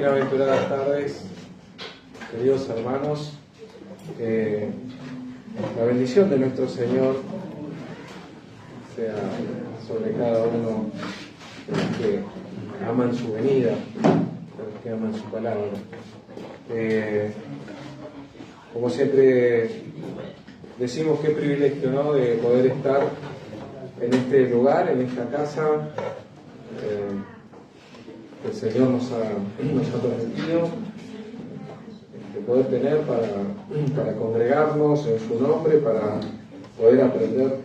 Bienaventuradas tardes, queridos hermanos, que la bendición de nuestro Señor sea sobre cada uno de los que aman su venida, de los que aman su palabra. Como siempre decimos, qué privilegio, ¿no?, de poder estar en este lugar, en esta casa que el Señor nos ha permitido de poder tener para congregarnos en su nombre, para poder aprender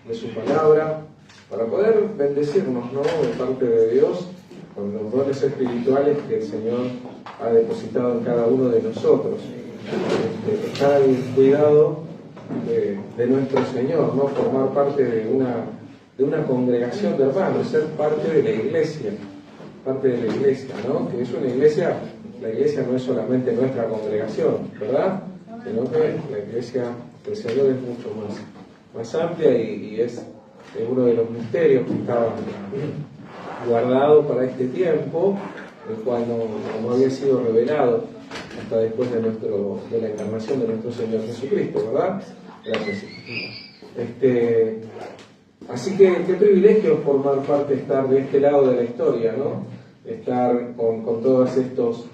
de su palabra, para poder bendecirnos, ¿no?, de parte de Dios con los dones espirituales que el Señor ha depositado en cada uno de nosotros. Estar al cuidado de nuestro Señor, ¿no?, formar parte de una congregación de hermanos, ser parte de la iglesia, ¿no?, que es una iglesia. La iglesia no es solamente nuestra congregación, ¿verdad?, sino que la iglesia del Señor es mucho más amplia y es uno de los misterios que estaba guardado para este tiempo, el cual no había sido revelado hasta después de la encarnación de nuestro Señor Jesucristo, ¿verdad? Gracias. Así que qué privilegio formar parte, estar de este lado de la historia, ¿no? Estar con todos estos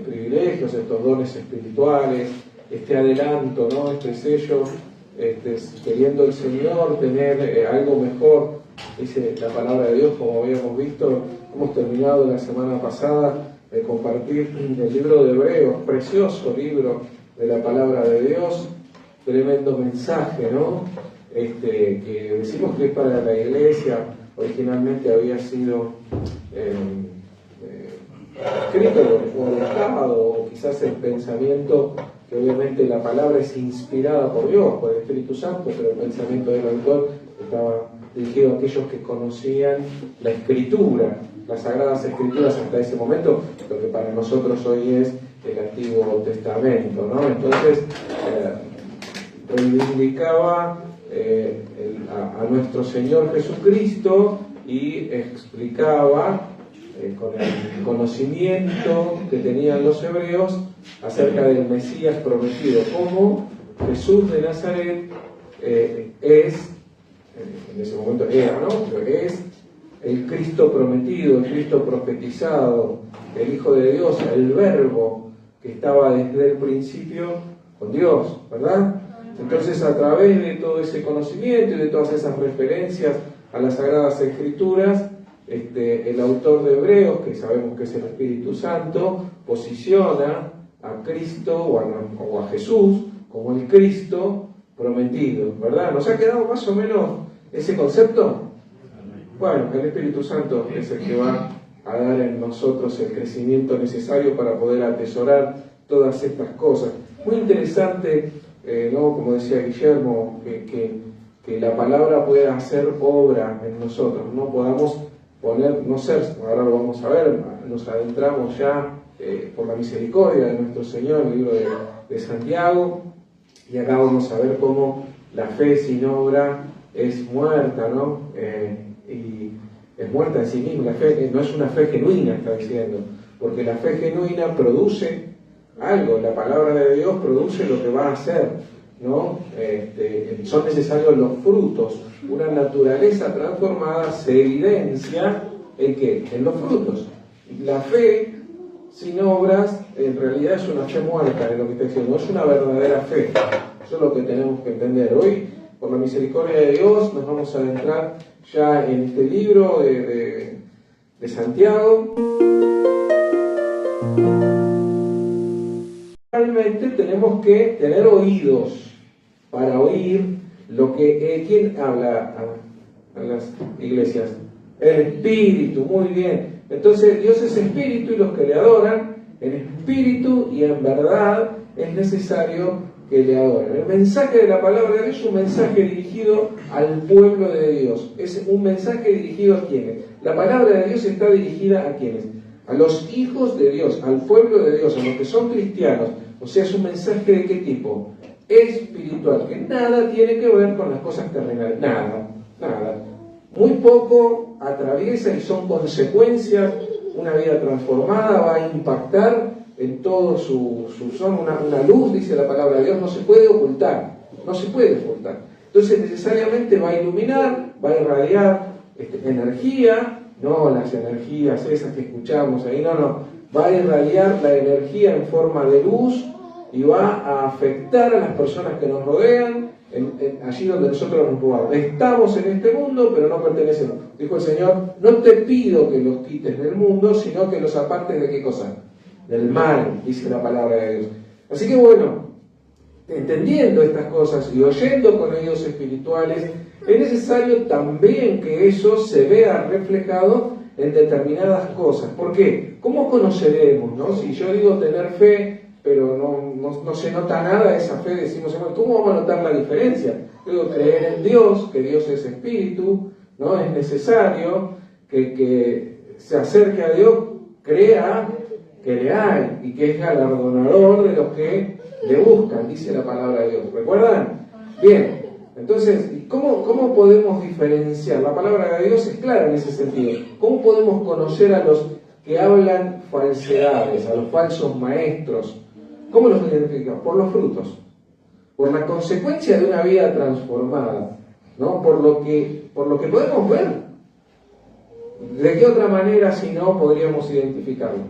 privilegios, estos dones espirituales, este adelanto, ¿no?, este sello, queriendo el Señor tener algo mejor. Dice la palabra de Dios, como habíamos visto. Hemos terminado la semana pasada de compartir el libro de Hebreos, precioso libro de la palabra de Dios, tremendo mensaje, ¿no?, que decimos que es para la iglesia. Originalmente había sido escrito o dejado, o quizás el pensamiento, que obviamente la palabra es inspirada por Dios, por el Espíritu Santo, pero el pensamiento del autor estaba dirigido a aquellos que conocían la Escritura, las Sagradas Escrituras hasta ese momento, lo que para nosotros hoy es el Antiguo Testamento, ¿no? Entonces, reivindicaba a nuestro Señor Jesucristo y explicaba con el conocimiento que tenían los hebreos acerca del Mesías prometido, cómo Jesús de Nazaret es, en ese momento era, ¿no?, pero es el Cristo prometido, el Cristo profetizado, el Hijo de Dios, el Verbo que estaba desde el principio con Dios, ¿verdad? Entonces, a través de todo ese conocimiento y de todas esas referencias a las Sagradas Escrituras, el autor de Hebreos, que sabemos que es el Espíritu Santo, posiciona a Cristo o a Jesús como el Cristo prometido, ¿verdad? ¿Nos ha quedado más o menos ese concepto? Bueno, el Espíritu Santo es el que va a dar en nosotros el crecimiento necesario para poder atesorar todas estas cosas. Muy interesante, ¿no?, como decía Guillermo, que la palabra pueda hacer obra en nosotros, no podamos ahora lo vamos a ver, nos adentramos ya por la misericordia de nuestro Señor, el libro de Santiago, y acá vamos a ver cómo la fe sin obra es muerta, ¿no? Y es muerta en sí misma. La fe no es una fe genuina, está diciendo, porque la fe genuina produce algo, la palabra de Dios produce lo que va a hacer, ¿no? Son necesarios los frutos. Una naturaleza transformada se evidencia ¿en qué? En los frutos. La fe sin obras en realidad es una fe muerta, es lo que está diciendo, no es una verdadera fe. Eso es lo que tenemos que entender. Hoy, por la misericordia de Dios, nos vamos a adentrar ya en este libro de Santiago. Realmente tenemos que tener oídos para oír lo que ¿quién habla a las iglesias? El Espíritu, muy bien. Entonces Dios es Espíritu y los que le adoran en espíritu y en verdad es necesario que le adoren. El mensaje de la palabra de Dios es un mensaje dirigido al pueblo de Dios. Es un mensaje dirigido a quienes. La palabra de Dios está dirigida a quienes. A los hijos de Dios, al pueblo de Dios, a los que son cristianos. O sea, es un mensaje de qué tipo? Espiritual, que nada tiene que ver con las cosas terrenales. Nada. Muy poco atraviesa y son consecuencias una vida transformada, va a impactar en todo su son, una luz, dice la palabra de Dios, no se puede ocultar, no se puede ocultar. Entonces necesariamente va a iluminar, va a irradiar energía, no las energías esas que escuchamos ahí, no, va a irradiar la energía en forma de luz y va a afectar a las personas que nos rodean, allí donde nosotros nos movamos. Estamos en este mundo, pero no pertenecemos. Dijo el Señor, no te pido que los quites del mundo, sino que los apartes de qué cosa, del mal, dice la palabra de Dios. Así que bueno, entendiendo estas cosas y oyendo con oídos espirituales, es necesario también que eso se vea reflejado en determinadas cosas. ¿Por qué? ¿Cómo conoceremos, no? Si yo digo tener fe, pero no se nota nada de esa fe, decimos, ¿cómo vamos a notar la diferencia? Digo, creer en Dios, que Dios es espíritu, ¿no? Es necesario que se acerque a Dios, crea que le hay y que es galardonador de los que le buscan, dice la palabra de Dios. ¿Recuerdan? Bien, entonces, ¿cómo podemos diferenciar? La palabra de Dios es clara en ese sentido. ¿Cómo podemos conocer a los que hablan falsedades, a los falsos maestros? ¿Cómo los identificamos? Por los frutos, por la consecuencia de una vida transformada, ¿no? Por lo que podemos ver. ¿De qué otra manera, si no, podríamos identificarlo?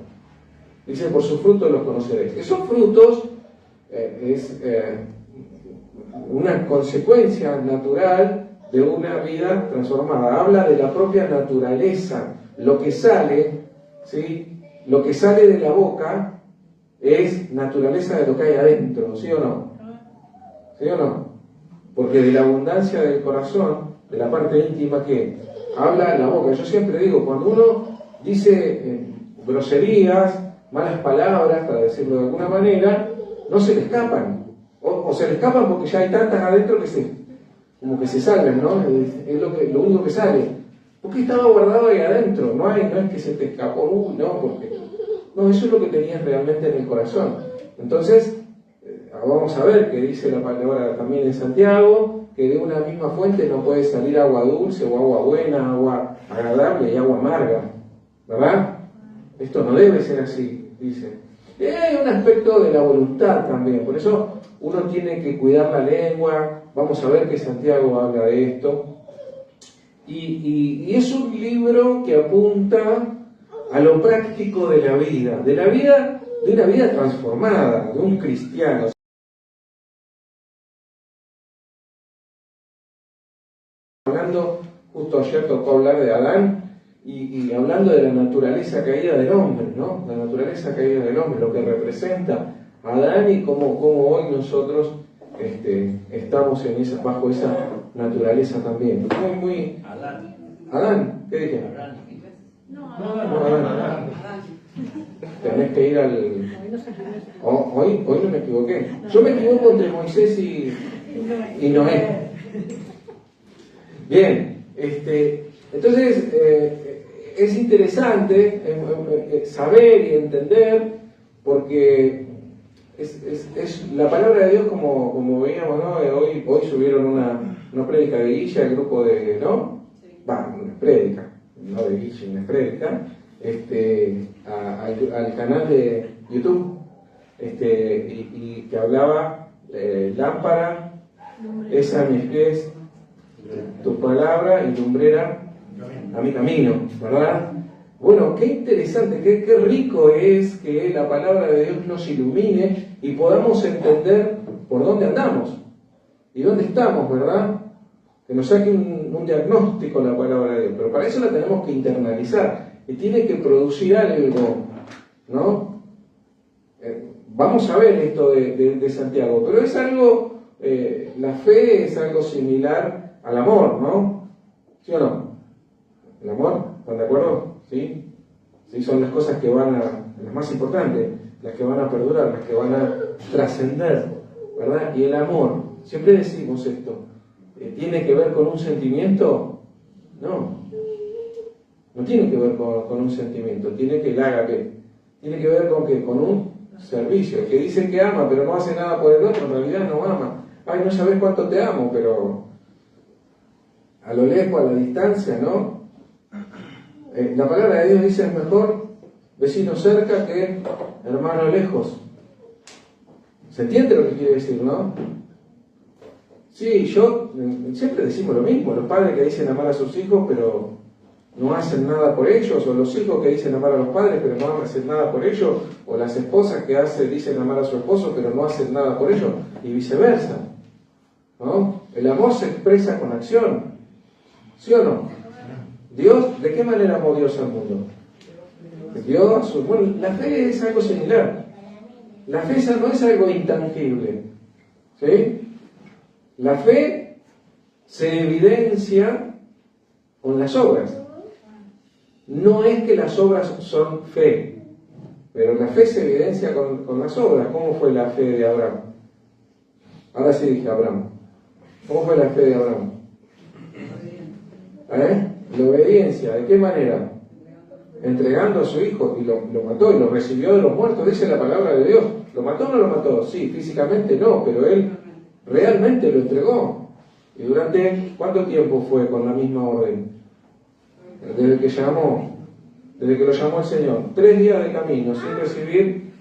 Dice, por sus frutos los conoceréis. Esos frutos es una consecuencia natural de una vida transformada. Habla de la propia naturaleza. Lo que sale, ¿sí? Lo que sale de la boca es naturaleza de lo que hay adentro, ¿sí o no? ¿Sí o no? Porque de la abundancia del corazón, de la parte íntima que habla la boca. Yo siempre digo, cuando uno dice groserías, malas palabras, para decirlo de alguna manera, no se le escapan. O se le escapan porque ya hay tantas adentro que como que se salven, ¿no? Es lo único que sale. Porque estaba guardado ahí adentro. No es que se te escapó, no, eso es lo que tenías realmente en el corazón. Entonces, vamos a ver que dice la palabra también en Santiago, que de una misma fuente no puede salir agua dulce o agua buena, agua agradable y agua amarga, ¿verdad? Esto no debe ser así, dice. Y hay un aspecto de la voluntad también, por eso uno tiene que cuidar la lengua. Vamos a ver que Santiago habla de esto. Y es un libro que apunta a lo práctico de una vida transformada, de un cristiano. Hablando, justo ayer tocó hablar de Adán, y hablando de la naturaleza caída del hombre, ¿no? La naturaleza caída del hombre, lo que representa a Adán y cómo hoy nosotros estamos bajo esa naturaleza también. Muy Adán, ¿qué dije? No, Adán. Tenés que ir al... Hoy no me equivoqué. Yo me equivoco entre Moisés y Noé. Bien, entonces es interesante saber y entender, porque es la palabra de Dios, como veíamos, ¿no? Hoy subieron una prédica de Guilla, el grupo de, ¿no? Una prédica, no de Guilla, una prédica, al canal de YouTube, y que hablaba lámpara, esa a mis pies, tu palabra y lumbrera a mi camino, ¿verdad? Bueno, qué interesante, qué rico es que la palabra de Dios nos ilumine y podamos entender por dónde andamos y dónde estamos, ¿verdad? Que nos saque un diagnóstico la palabra de Dios, pero para eso la tenemos que internalizar y tiene que producir algo, ¿no? Vamos a ver esto de Santiago, pero es algo, la fe es algo similar al amor, ¿no? ¿Sí o no? ¿El amor? ¿Están de acuerdo? ¿Sí? Sí, son las cosas que las más importantes, las que van a perdurar, las que van a trascender, ¿verdad? Y el amor, siempre decimos esto, ¿tiene que ver con un sentimiento? No tiene que ver con un sentimiento, tiene que ver con ¿qué? Con un servicio. El que dice que ama pero no hace nada por el otro, en realidad no ama. Ay, no sabes cuánto te amo, pero a lo lejos, a la distancia, ¿no? La palabra de Dios dice, es mejor vecino cerca que hermano lejos. ¿Se entiende lo que quiere decir, no? Sí, siempre decimos lo mismo, los padres que dicen amar a sus hijos pero no hacen nada por ellos, o los hijos que dicen amar a los padres pero no hacen nada por ellos, o las esposas que dicen amar a su esposo pero no hacen nada por ellos, y viceversa, ¿no? El amor se expresa con acción, ¿sí o no? Dios, ¿de qué manera amó Dios al mundo? Bueno, la fe es algo similar. La fe no es algo intangible, ¿sí? La fe se evidencia con las obras. No es que las obras son fe, pero la fe se evidencia con las obras. ¿Cómo fue la fe de Abraham? Ahora sí dije Abraham. ¿Cómo fue la fe de Abraham? La obediencia. ¿De qué manera? Entregando a su hijo, y lo mató y lo recibió de los muertos, dice la palabra de Dios. ¿Lo mató o no lo mató? Sí, físicamente no, pero él realmente lo entregó. ¿Y durante cuánto tiempo fue con la misma orden? Desde que lo llamó el Señor. 3 días de camino, sin recibir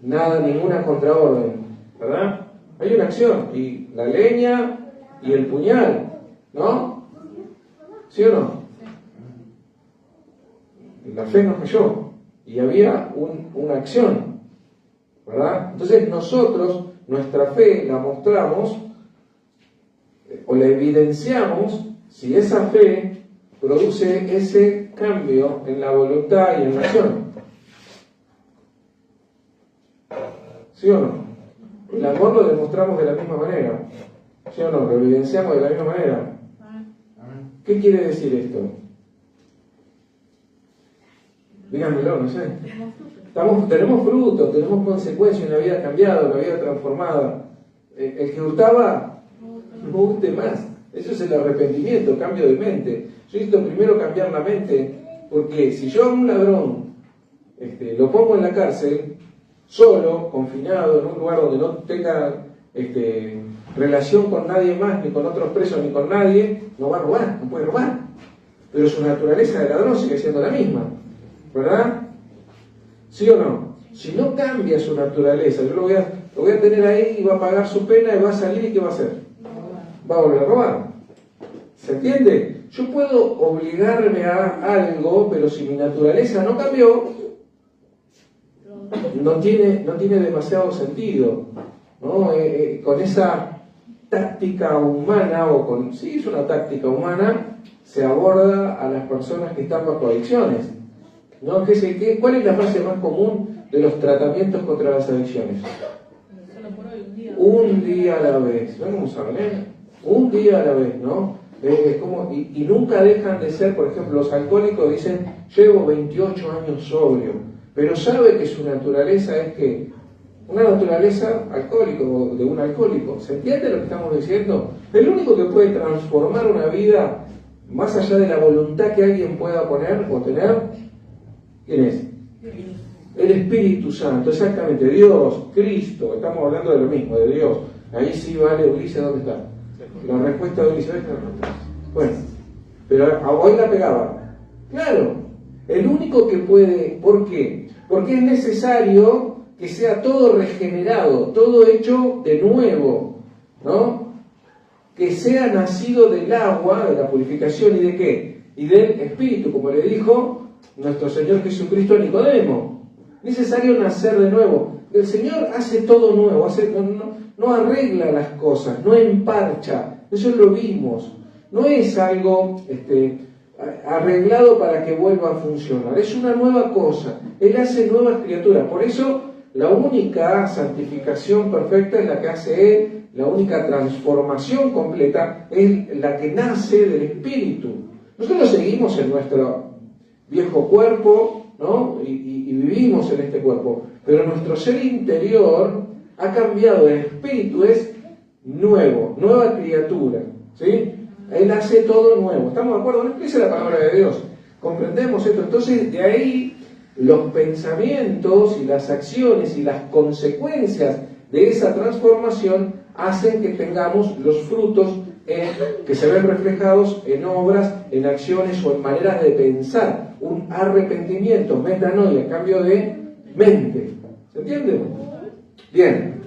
nada, ninguna contraorden, ¿verdad? Hay una acción, y la leña y el puñal, ¿no? ¿Sí o no? La fe no cayó, y había una acción, ¿verdad? Entonces nosotros, nuestra fe la mostramos, o la evidenciamos, si esa fe produce ese cambio en la voluntad y en la acción. ¿Sí o no? El amor lo demostramos de la misma manera. ¿Sí o no? Lo evidenciamos de la misma manera. ¿Qué quiere decir esto? Díganmelo, no sé. Tenemos frutos, tenemos consecuencias, una vida cambiada, una vida transformada. El que hurtaba, no hurte más. Eso es el arrepentimiento, cambio de mente. Yo necesito primero cambiar la mente, porque si yo a un ladrón lo pongo en la cárcel, solo, confinado, en un lugar donde no tenga relación con nadie más, ni con otros presos, ni con nadie, no va a robar, no puede robar. Pero su naturaleza de ladrón sigue siendo la misma, ¿verdad? ¿Sí o no? Si no cambia su naturaleza, yo lo voy a tener ahí y va a pagar su pena y va a salir, ¿y qué va a hacer? Va a volver a robar. ¿Se entiende? Yo puedo obligarme a algo, pero si mi naturaleza no cambió, no tiene demasiado sentido, ¿no? Con esa táctica humana, sí, es una táctica humana, se aborda a las personas que están bajo adicciones, ¿no? ¿Cuál es la frase más común de los tratamientos contra las adicciones? Un día a la vez. ¿No? ¿Cómo saben? Un día a la vez, ¿no? Y nunca dejan de ser, por ejemplo, los alcohólicos dicen, llevo 28 años sobrio, pero sabe que su naturaleza es que una naturaleza alcohólica, de un alcohólico. ¿Se entiende lo que estamos diciendo? El único que puede transformar una vida, más allá de la voluntad que alguien pueda poner o tener, ¿quién es? El Espíritu Santo, exactamente. Dios, Cristo, estamos hablando de lo mismo, de Dios. Ahí sí vale, Ulises, ¿dónde está? La respuesta de Ulises. Bueno, pero hoy la pegaba. Claro, el único que puede. ¿Por qué? Porque es necesario que sea todo regenerado, todo hecho de nuevo, ¿no? Que sea nacido del agua, de la purificación, ¿y de qué? Y del Espíritu, como le dijo nuestro Señor Jesucristo a Nicodemo. Necesario nacer de nuevo. El Señor hace todo nuevo, no arregla las cosas, no emparcha. Eso lo vimos. No es algo arreglado para que vuelva a funcionar. Es una nueva cosa. Él hace nuevas criaturas. Por eso la única santificación perfecta es la que hace Él. La única transformación completa es la que nace del Espíritu. Nosotros seguimos en nuestro viejo cuerpo, ¿no? Y vivimos en este cuerpo. Pero nuestro ser interior ha cambiado. El Espíritu es nuevo, nueva criatura, ¿sí? Él hace todo nuevo. ¿Estamos de acuerdo? ¿No? Esa es la palabra de Dios. ¿Comprendemos esto? Entonces, de ahí los pensamientos y las acciones y las consecuencias de esa transformación hacen que tengamos los frutos que se ven reflejados en obras, en acciones o en maneras de pensar un arrepentimiento, metanoia, cambio de mente. ¿Se entiende? Bien.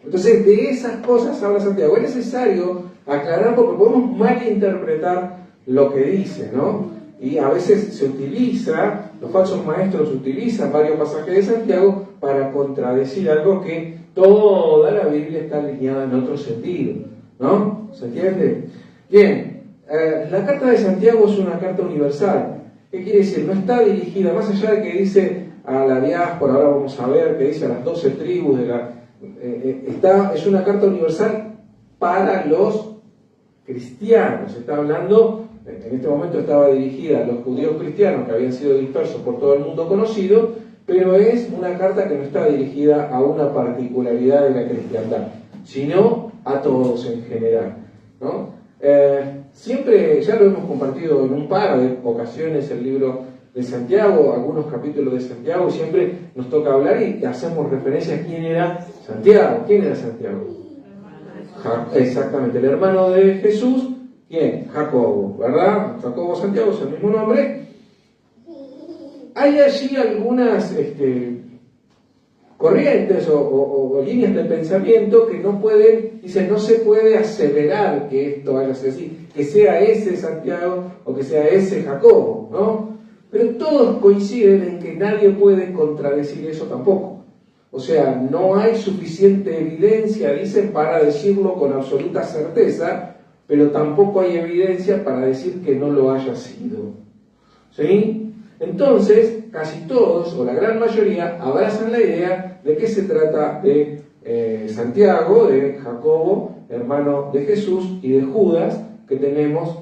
Entonces, de esas cosas habla Santiago. Es necesario aclarar porque podemos malinterpretar lo que dice, ¿no? Y a veces se utiliza, los falsos maestros utilizan varios pasajes de Santiago para contradecir algo que toda la Biblia está alineada en otro sentido, ¿no? ¿Se entiende? Bien, la carta de Santiago es una carta universal. ¿Qué quiere decir? No está dirigida, más allá de que dice a la diáspora, ahora vamos a ver, que dice a las 12 tribus de la... es una carta universal para los cristianos. Está hablando, en este momento estaba dirigida a los judíos cristianos que habían sido dispersos por todo el mundo conocido, pero es una carta que no está dirigida a una particularidad de la cristiandad, sino a todos en general, ¿no? Siempre, ya lo hemos compartido en un par de ocasiones el libro de Santiago, algunos capítulos de Santiago, y siempre nos toca hablar y hacemos referencia a quién era Santiago. ¿Quién era Santiago? Exactamente, el hermano de Jesús. ¿Quién? Jacobo, ¿verdad? Jacobo Santiago es el mismo nombre. Hay allí algunas corrientes o líneas de pensamiento que no pueden, dicen, no se puede aseverar que esto haya sido así, que sea ese Santiago o que sea ese Jacobo, ¿no? Pero todos coinciden en que nadie puede contradecir eso tampoco. O sea, no hay suficiente evidencia, dicen, para decirlo con absoluta certeza, pero tampoco hay evidencia para decir que no lo haya sido. ¿Sí? Entonces, casi todos, o la gran mayoría, abrazan la idea de que se trata de Santiago, de Jacobo, hermano de Jesús, y de Judas, que tenemos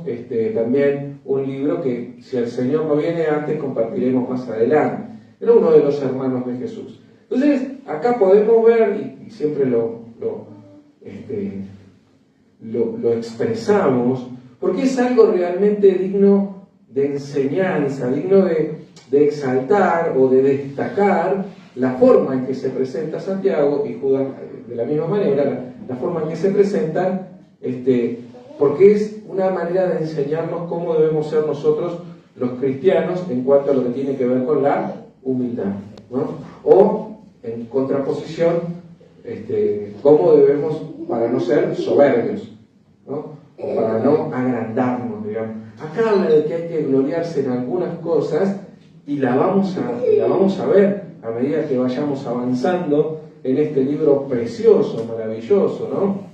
también un libro que, si el Señor no viene antes, compartiremos más adelante. Era uno de los hermanos de Jesús. Entonces, acá podemos ver, y siempre lo expresamos, porque es algo realmente digno de enseñanza, digno de exaltar o de destacar la forma en que se presenta Santiago y Judas de la misma manera, la forma en que se presentan, porque es una manera de enseñarnos cómo debemos ser nosotros los cristianos en cuanto a lo que tiene que ver con la humildad, ¿no? O en contraposición, cómo debemos para no ser soberbios, ¿no? O para no agrandarnos, digamos. Acá habla de que hay que gloriarse en algunas cosas y la vamos a ver a medida que vayamos avanzando en este libro precioso, maravilloso, ¿no?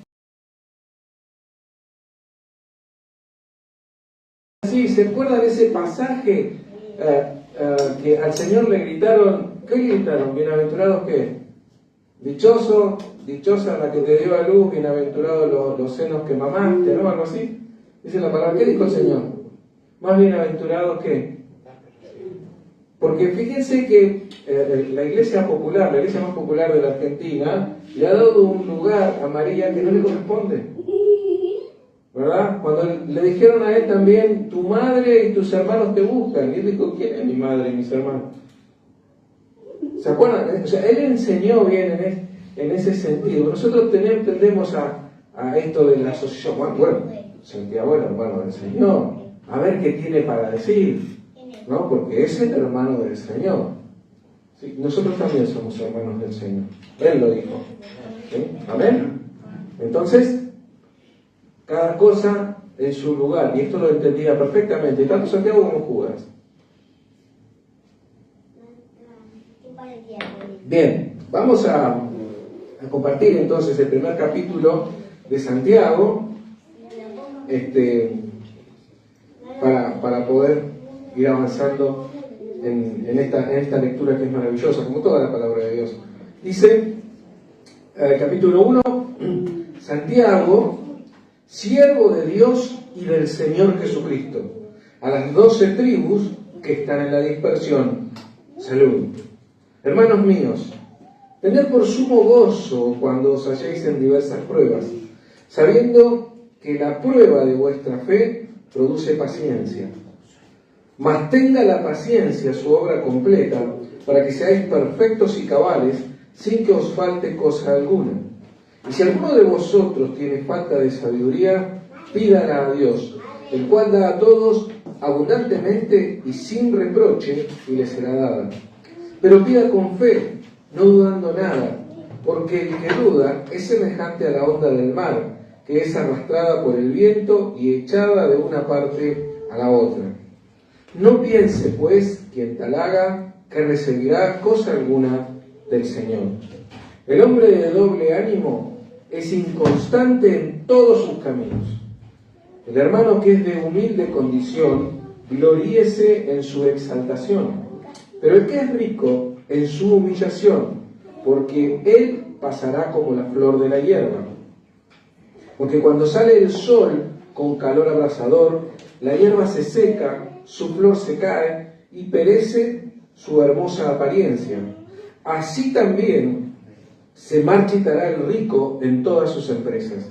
Sí, ¿se acuerdan de ese pasaje que al Señor le gritaron? ¿Qué gritaron? ¿Bienaventurados qué? Dichosa la que te dio a luz, bienaventurados los senos que mamaste, ¿no? Algo así. Dice la palabra. ¿Qué dijo el Señor? Más bienaventurados que... Porque fíjense que la iglesia popular, la iglesia más popular de la Argentina, le ha dado un lugar a María que no le corresponde, ¿verdad? Cuando le dijeron a él también, tu madre y tus hermanos te buscan, y él dijo, ¿quién es mi madre y mis hermanos? ¿Se acuerdan? O sea, él enseñó bien en ese sentido. Nosotros tendemos a esto de la asociación. Bueno, Santiago era hermano del Señor. A ver qué tiene para decir, ¿no? Porque es el hermano del Señor. ¿Sí? Nosotros también somos hermanos del Señor. Él lo dijo. ¿Sí? Amén. Entonces, cada cosa en su lugar. Y esto lo entendía perfectamente, tanto Santiago como Judas. Bien, vamos a compartir entonces el primer capítulo de Santiago, para poder ir avanzando en esta lectura que es maravillosa, como toda la palabra de Dios. Dice, capítulo 1, Santiago, siervo de Dios y del Señor Jesucristo, a las 12 tribus que están en la dispersión, salud. Hermanos míos, tened por sumo gozo cuando os halléis en diversas pruebas, sabiendo que la prueba de vuestra fe produce paciencia. Mas tenga la paciencia su obra completa, para que seáis perfectos y cabales, sin que os falte cosa alguna. Y si alguno de vosotros tiene falta de sabiduría, pídala a Dios, el cual da a todos abundantemente y sin reproche, y le será dada. Pero pida con fe, no dudando nada, porque el que duda es semejante a la onda del mar, que es arrastrada por el viento y echada de una parte a la otra. No piense, pues, quien tal haga, que recibirá cosa alguna del Señor. El hombre de doble ánimo es inconstante en todos sus caminos. El hermano que es de humilde condición, gloríese en su exaltación, pero el que es rico en su humillación, porque él pasará como la flor de la hierba. Porque cuando sale el sol con calor abrasador, la hierba se seca, su flor se cae y perece su hermosa apariencia. Así también se marchitará el rico en todas sus empresas.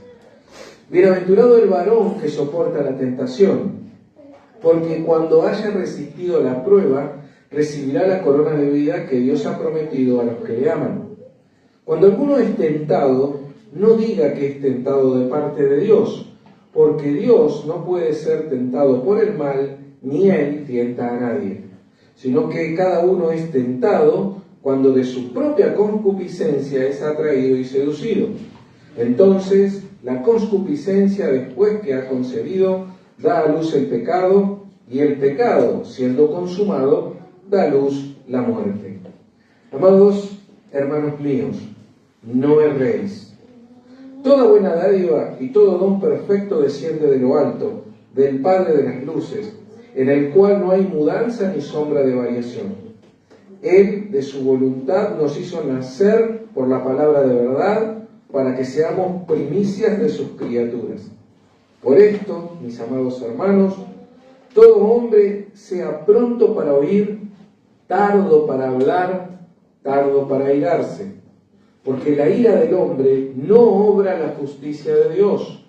Bienaventurado el varón que soporta la tentación, porque cuando haya resistido la prueba, recibirá la corona de vida que Dios ha prometido a los que le aman. Cuando alguno es tentado, no diga que es tentado de parte de Dios, porque Dios no puede ser tentado por el mal, ni Él tienta a nadie, sino que cada uno es tentado cuando de su propia concupiscencia es atraído y seducido. Entonces, la concupiscencia, después que ha concebido, da a luz el pecado, y el pecado, siendo consumado, da a luz la muerte. Amados hermanos míos, no erréis. Toda buena dádiva y todo don perfecto desciende de lo alto, del Padre de las luces, en el cual no hay mudanza ni sombra de variación. Él, de su voluntad, nos hizo nacer por la palabra de verdad, para que seamos primicias de sus criaturas. Por esto, mis amados hermanos, todo hombre sea pronto para oír, tardo para hablar, tardo para airarse, porque la ira del hombre no obra la justicia de Dios.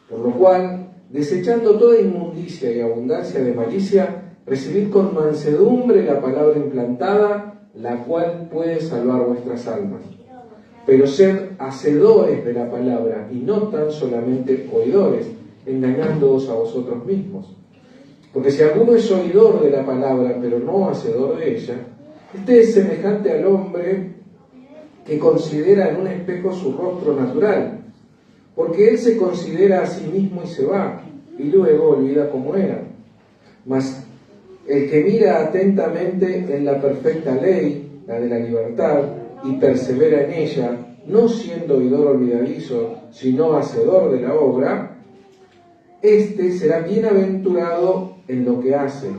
Por lo cual, desechando toda inmundicia y abundancia de malicia, recibid con mansedumbre la palabra implantada, la cual puede salvar vuestras almas. Pero sed hacedores de la palabra, y no tan solamente oidores, engañándoos a vosotros mismos. Porque si alguno es oidor de la palabra, pero no hacedor de ella, este es semejante al hombre que considera en un espejo su rostro natural, porque él se considera a sí mismo y se va, y luego olvida cómo era. Mas el que mira atentamente en la perfecta ley, la de la libertad, y persevera en ella, no siendo oidor olvidadizo, sino hacedor de la obra, éste será bienaventurado en lo que hace.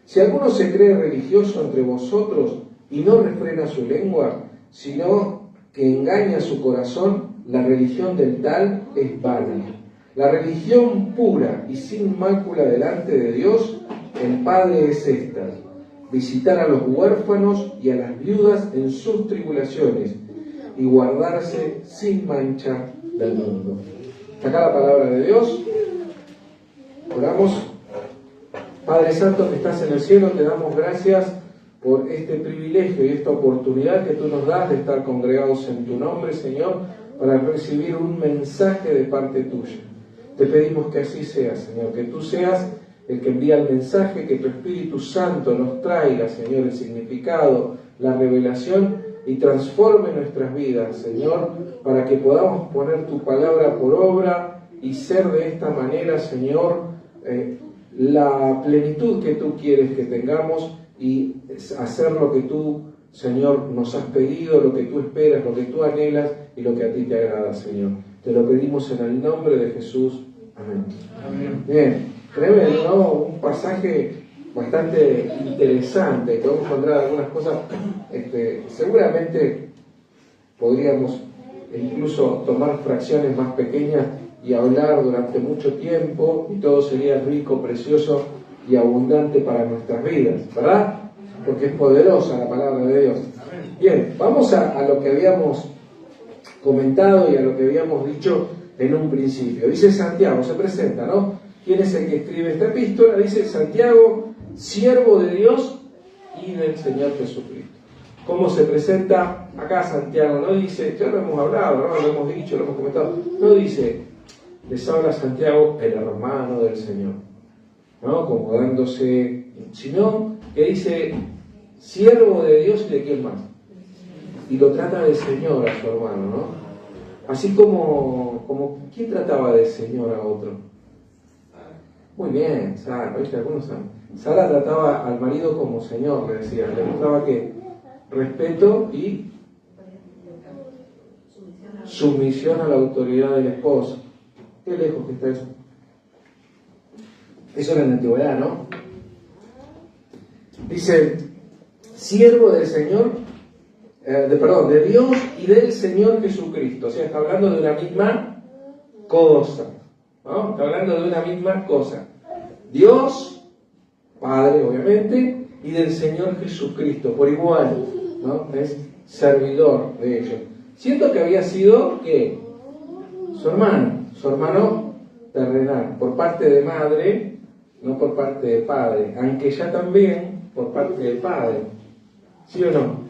Si alguno se cree religioso entre vosotros y no refrena su lengua, sino que engaña su corazón, la religión del tal es vana. La religión pura y sin mácula delante de Dios, el Padre es esta: visitar a los huérfanos y a las viudas en sus tribulaciones, y guardarse sin mancha del mundo. Hasta acá la palabra de Dios. Oramos. Padre Santo que estás en el cielo, te damos gracias por este privilegio y esta oportunidad que tú nos das de estar congregados en tu nombre, Señor, para recibir un mensaje de parte tuya. Te pedimos que así sea, Señor, que tú seas el que envía el mensaje, que tu Espíritu Santo nos traiga, Señor, el significado, la revelación y transforme nuestras vidas, Señor, para que podamos poner tu palabra por obra y ser de esta manera, Señor, la plenitud que tú quieres que tengamos y hacer lo que tú, Señor, nos has pedido, lo que tú esperas, lo que tú anhelas y lo que a ti te agrada, Señor. Te lo pedimos en el nombre de Jesús. Amén. Amén. Bien, tremendo, ¿no? Un pasaje bastante interesante, que vamos a encontrar algunas cosas, seguramente podríamos incluso tomar fracciones más pequeñas y hablar durante mucho tiempo y todo sería rico, precioso y abundante para nuestras vidas, ¿verdad? Porque es poderosa la palabra de Dios. Bien, vamos a lo que habíamos comentado y a lo que habíamos dicho en un principio. Dice Santiago, se presenta, ¿no? ¿Quién es el que escribe esta epístola? Dice Santiago, siervo de Dios y del Señor Jesucristo. ¿Cómo se presenta acá Santiago? No dice, ya lo hemos hablado, ¿no? Lo hemos dicho, lo hemos comentado. No dice, les habla Santiago, el hermano del Señor, ¿no? Como dándose, sino que dice, siervo de Dios y de quién más. Y lo trata de Señor a su hermano, ¿no? Así como ¿quién trataba de Señor a otro? Muy bien, Sara, ¿viste? Algunos saben. Sara trataba al marido como Señor, le decía, le mostraba que respeto y sumisión a la autoridad del esposo. Qué lejos que está eso. Eso era en la antigüedad, ¿no? Dice, siervo del Señor, de Dios y del Señor Jesucristo. O sea, está hablando de una misma cosa, ¿no? Está hablando de una misma cosa. Dios, Padre, obviamente, y del Señor Jesucristo, por igual, ¿no? Es servidor de ellos. Siento que había sido, ¿qué? Su hermano terrenal, por parte de madre, no por parte de padre, aunque ya también por parte de padre. ¿Sí o no?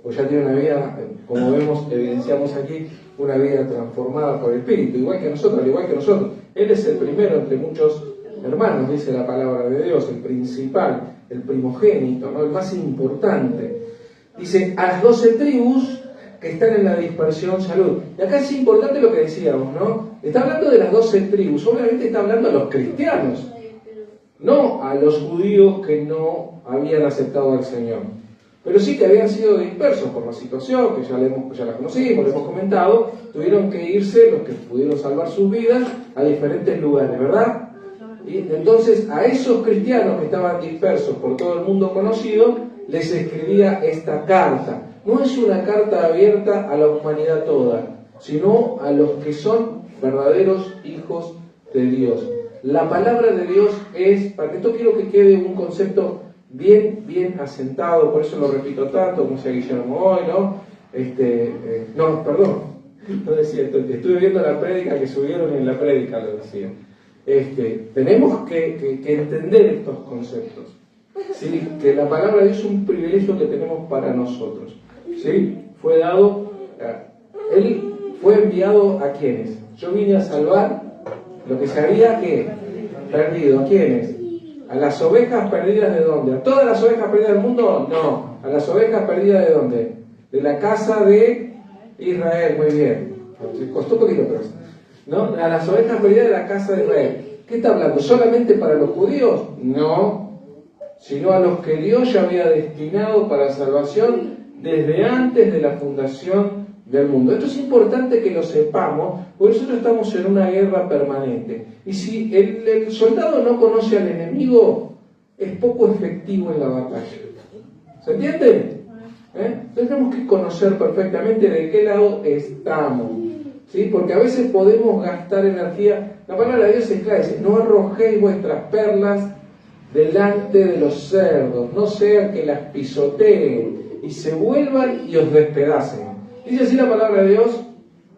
Pues ya tiene una vida, como vemos, evidenciamos aquí, una vida transformada por el Espíritu, igual que nosotros, al igual que nosotros. Él es el primero entre muchos hermanos, dice la palabra de Dios, el principal, el primogénito, ¿no? El más importante. Dice, a las 12 tribus que están en la dispersión, salud. Y acá es importante lo que decíamos, ¿no? Está hablando de las 12 tribus, obviamente está hablando a los cristianos, no a los judíos que no habían aceptado al Señor, pero sí que habían sido dispersos por la situación, que ya la conocimos, lo hemos comentado, tuvieron que irse, los que pudieron salvar sus vidas, a diferentes lugares, ¿verdad? Y entonces a esos cristianos que estaban dispersos por todo el mundo conocido, les escribía esta carta. No es una carta abierta a la humanidad toda, sino a los que son verdaderos hijos de Dios. La palabra de Dios es, para que esto quiero que quede un concepto bien asentado, por eso lo repito tanto, como decía Guillermo hoy, ¿no? No decía esto, estuve viendo la prédica que subieron en la prédica, lo decía. Tenemos que entender estos conceptos, ¿sí? Que la palabra de Dios es un privilegio que tenemos para nosotros, ¿sí? Fue dado, Él fue enviado a quienes. Yo vine a salvar lo que se había perdido. ¿A quiénes? ¿A las ovejas perdidas de dónde? ¿A todas las ovejas perdidas del mundo? No. ¿A las ovejas perdidas de dónde? De la casa de Israel. Muy bien. Costó un poquito, pero ¿no? A las ovejas perdidas de la casa de Israel. ¿Qué está hablando? ¿Solamente para los judíos? No. Sino a los que Dios ya había destinado para salvación desde antes de la fundación del mundo. Esto es importante que lo sepamos, porque nosotros estamos en una guerra permanente. Y si el soldado no conoce al enemigo, es poco efectivo en la batalla. ¿Se entiende? Entonces tenemos que conocer perfectamente de qué lado estamos, ¿sí? Porque a veces podemos gastar energía. La palabra de Dios es clara, dice, no arrojéis vuestras perlas delante de los cerdos, no sea que las pisoteen y se vuelvan y os despedacen. ¿Dice así la palabra de Dios?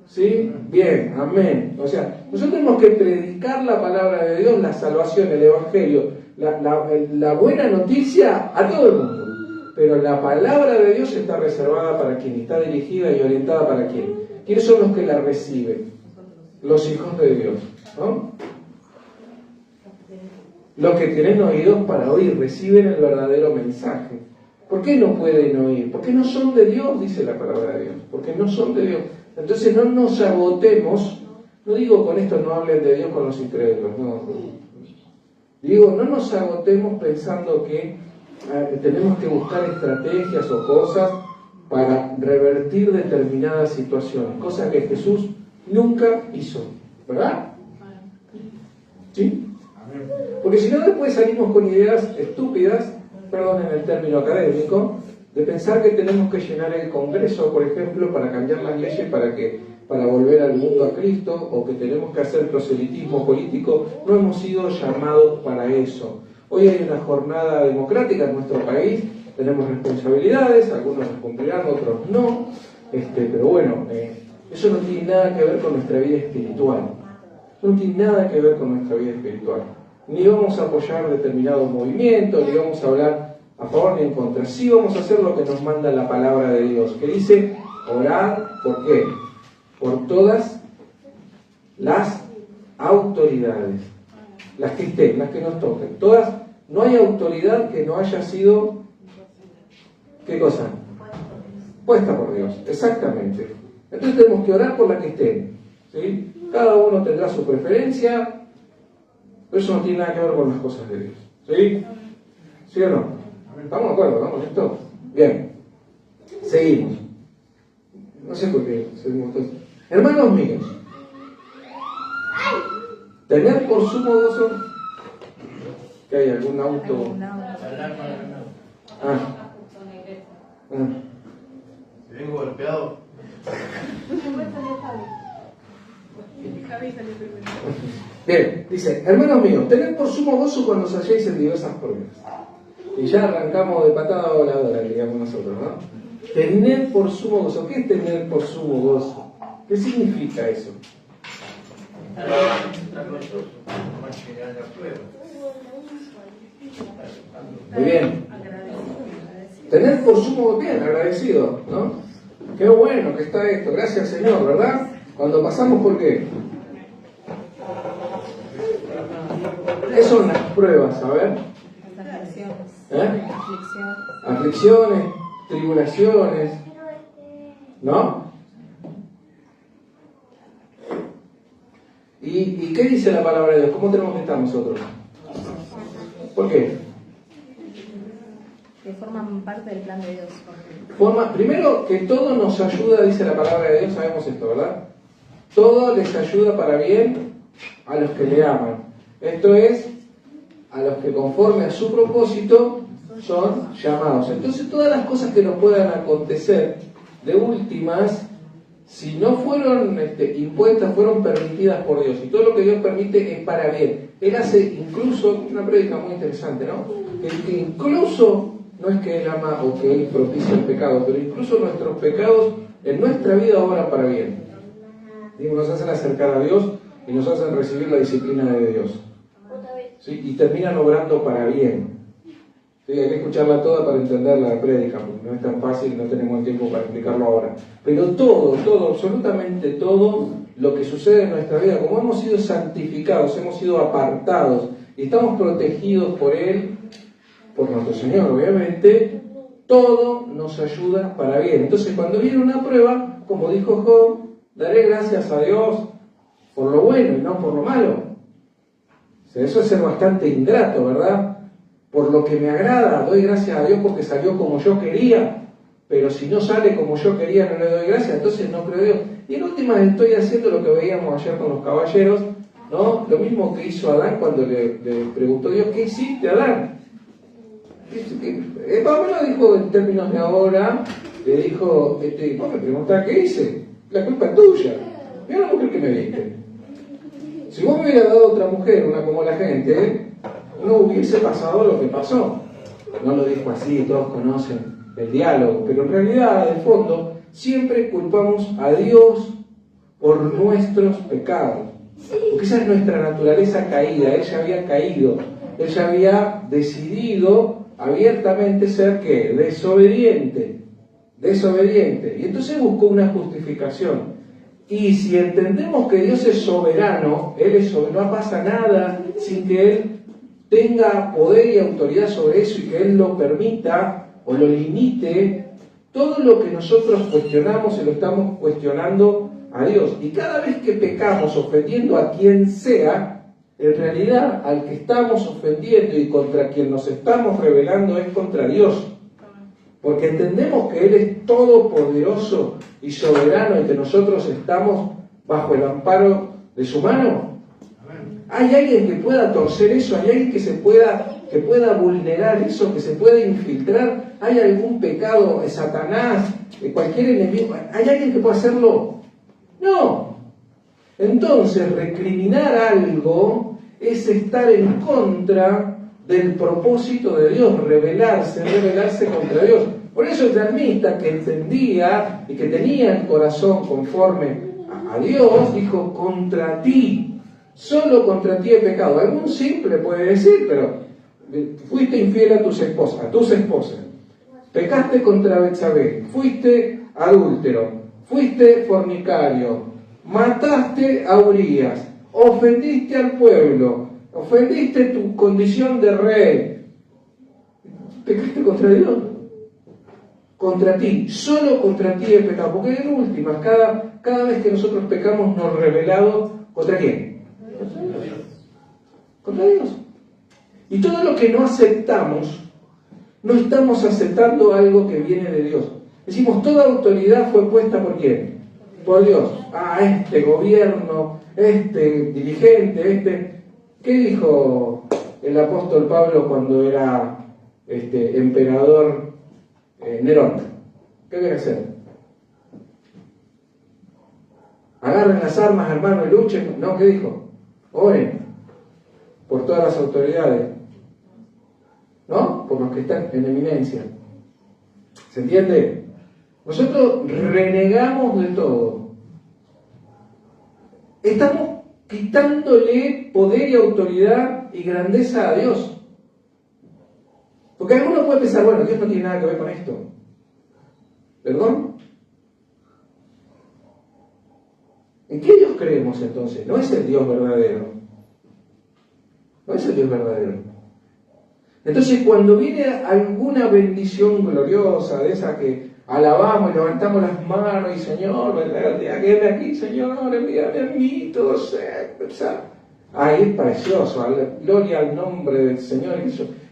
¿Sí? Bien, amén. O sea, nosotros tenemos que predicar la palabra de Dios, la salvación, el evangelio, la buena noticia a todo el mundo. Pero la palabra de Dios está reservada para quien, está dirigida y orientada para quién. ¿Quiénes son los que la reciben? Los hijos de Dios, ¿no? Los que tienen oídos para oír, reciben el verdadero mensaje. ¿Por qué no pueden oír? Porque no son de Dios, dice la palabra de Dios. Porque no son de Dios. Entonces no nos agotemos. No digo con esto no hablen de Dios con los incrédulos. No. Digo, no nos agotemos pensando que tenemos que buscar estrategias o cosas para revertir determinadas situaciones. Cosas que Jesús nunca hizo. ¿Verdad? ¿Sí? Porque si no después salimos con ideas estúpidas, perdonen el término académico, de pensar que tenemos que llenar el Congreso, por ejemplo, para cambiar las leyes para volver al mundo a Cristo, o que tenemos que hacer proselitismo político. No hemos sido llamados para eso. Hoy hay una jornada democrática en nuestro país, tenemos responsabilidades, algunos las cumplirán, otros no, pero bueno, eso no tiene nada que ver con nuestra vida espiritual. No tiene nada que ver con nuestra vida espiritual. Ni vamos a apoyar determinados movimientos, ni vamos a hablar a favor ni en contra. Sí vamos a hacer lo que nos manda la palabra de Dios, que dice, orad, ¿por qué? Por todas las autoridades, las que estén, las que nos toquen. Todas, no hay autoridad que no haya sido, ¿qué cosa? Puesta por Dios, exactamente. Entonces tenemos que orar por la que estén, ¿sí? Cada uno tendrá su preferencia, pero eso no tiene nada que ver con las cosas de Dios, ¿sí? ¿Sí o no? ¿Estamos de acuerdo, no? ¿Con esto? Bien, seguimos. No sé por qué seguimos todos. Hermanos míos, tener por sumo gozo que hay algún auto. Si vengo golpeado. Bien, dice, hermanos míos, tened por sumo gozo cuando os halléis en diversas pruebas. Y ya arrancamos de patada voladora, digamos nosotros, ¿no? Tener por sumo gozo. ¿Qué es tener por sumo gozo? ¿Qué significa eso? Muy bien. Tener por sumo, bien, agradecido, ¿no? Qué bueno que está esto, gracias Señor, ¿verdad? Cuando pasamos, ¿por qué? ¿Qué son las pruebas? A ver. Aflicciones, tribulaciones, ¿no? ¿Y qué dice la palabra de Dios? ¿Cómo tenemos que estar nosotros? ¿Por qué? Que forman parte del plan de Dios. Primero, que todo nos ayuda, dice la palabra de Dios, sabemos esto, ¿verdad? Todo les ayuda para bien a los que le aman. Esto es, a los que conforme a su propósito son llamados. Entonces todas las cosas que nos puedan acontecer, de últimas, si no fueron impuestas, fueron permitidas por Dios. Y todo lo que Dios permite es para bien. Él hace incluso, una prédica muy interesante, ¿no? Que incluso, no es que Él ama o que Él propicia el pecado, pero incluso nuestros pecados en nuestra vida obran para bien. Digo, nos hacen acercar a Dios y nos hacen recibir la disciplina de Dios. ¿Sí? Y terminan obrando para bien. ¿Sí? Hay que escucharla toda para entender la prédica, porque no es tan fácil, no tenemos el tiempo para explicarlo ahora. Pero todo, absolutamente todo lo que sucede en nuestra vida, como hemos sido santificados, hemos sido apartados y estamos protegidos por Él, por nuestro Señor, obviamente, todo nos ayuda para bien. Entonces, cuando viene una prueba, como dijo Job, daré gracias a Dios por lo bueno y no por lo malo. O sea, eso es ser bastante ingrato, ¿verdad? Por lo que me agrada, doy gracias a Dios porque salió como yo quería, pero si no sale como yo quería, no le doy gracias, entonces no creo en Dios. Y en última estoy haciendo lo que veíamos ayer con los caballeros, ¿no? Lo mismo que hizo Adán cuando le preguntó Dios, ¿qué hiciste, Adán? Pablo dijo en términos de ahora, le dijo, vos me preguntás qué hice, la culpa es tuya, mira la mujer que me diste. Si vos me hubieras dado otra mujer, una como la gente, no hubiese pasado lo que pasó. No lo dijo así, todos conocen el diálogo, pero en realidad, de fondo, siempre culpamos a Dios por nuestros pecados. Porque esa es nuestra naturaleza caída, Él ya había caído, Él ya había decidido abiertamente ser, ¿qué? Desobediente. Y entonces buscó una justificación. Y si entendemos que Dios es soberano, Él es soberano, no pasa nada sin que Él tenga poder y autoridad sobre eso y que Él lo permita o lo limite, todo lo que nosotros cuestionamos se lo estamos cuestionando a Dios. Y cada vez que pecamos ofendiendo a quien sea, en realidad al que estamos ofendiendo y contra quien nos estamos rebelando es contra Dios. Porque entendemos que Él es todopoderoso y soberano y que nosotros estamos bajo el amparo de su mano. ¿Hay alguien que pueda torcer eso? ¿Hay alguien que pueda vulnerar eso? ¿Que se pueda infiltrar? ¿Hay algún pecado de Satanás, de cualquier enemigo? ¿Hay alguien que pueda hacerlo? No. Entonces, recriminar algo es estar en contra del propósito de Dios, rebelarse contra Dios. Por eso el salmista, que entendía y que tenía el corazón conforme a Dios, dijo, contra ti, solo contra ti he pecado. Algún simple puede decir, pero fuiste infiel a tus esposas, pecaste contra Betsabé, fuiste adúltero, fuiste fornicario, mataste a Urías, ofendiste al pueblo, ofendiste tu condición de rey, pecaste contra Dios, contra ti, solo contra ti he pecado, porque en últimas, cada vez que nosotros pecamos nos rebelamos ¿contra quién? Contra Dios. Y todo lo que no aceptamos, no estamos aceptando algo que viene de Dios. Decimos, toda autoridad fue puesta ¿por quién? Por Dios. Este gobierno, este dirigente, ¿Qué dijo el apóstol Pablo cuando era emperador Nerón? ¿Qué debe hacer? Agarren las armas, hermano, y luchen. No, ¿qué dijo? Oren por todas las autoridades, ¿no? Por los que están en eminencia. ¿Se entiende? Nosotros renegamos de todo. Estamos quitándole poder y autoridad y grandeza a Dios. Porque alguno puede pensar, bueno, Dios no tiene nada que ver con esto. ¿Perdón? ¿En qué Dios creemos entonces? No es el Dios verdadero. No es el Dios verdadero. Entonces, cuando viene alguna bendición gloriosa, de esa que alabamos y levantamos las manos, y Señor, quédate aquí, Señor, envíame a mí, todo sea. Ahí es precioso, gloria al nombre del Señor.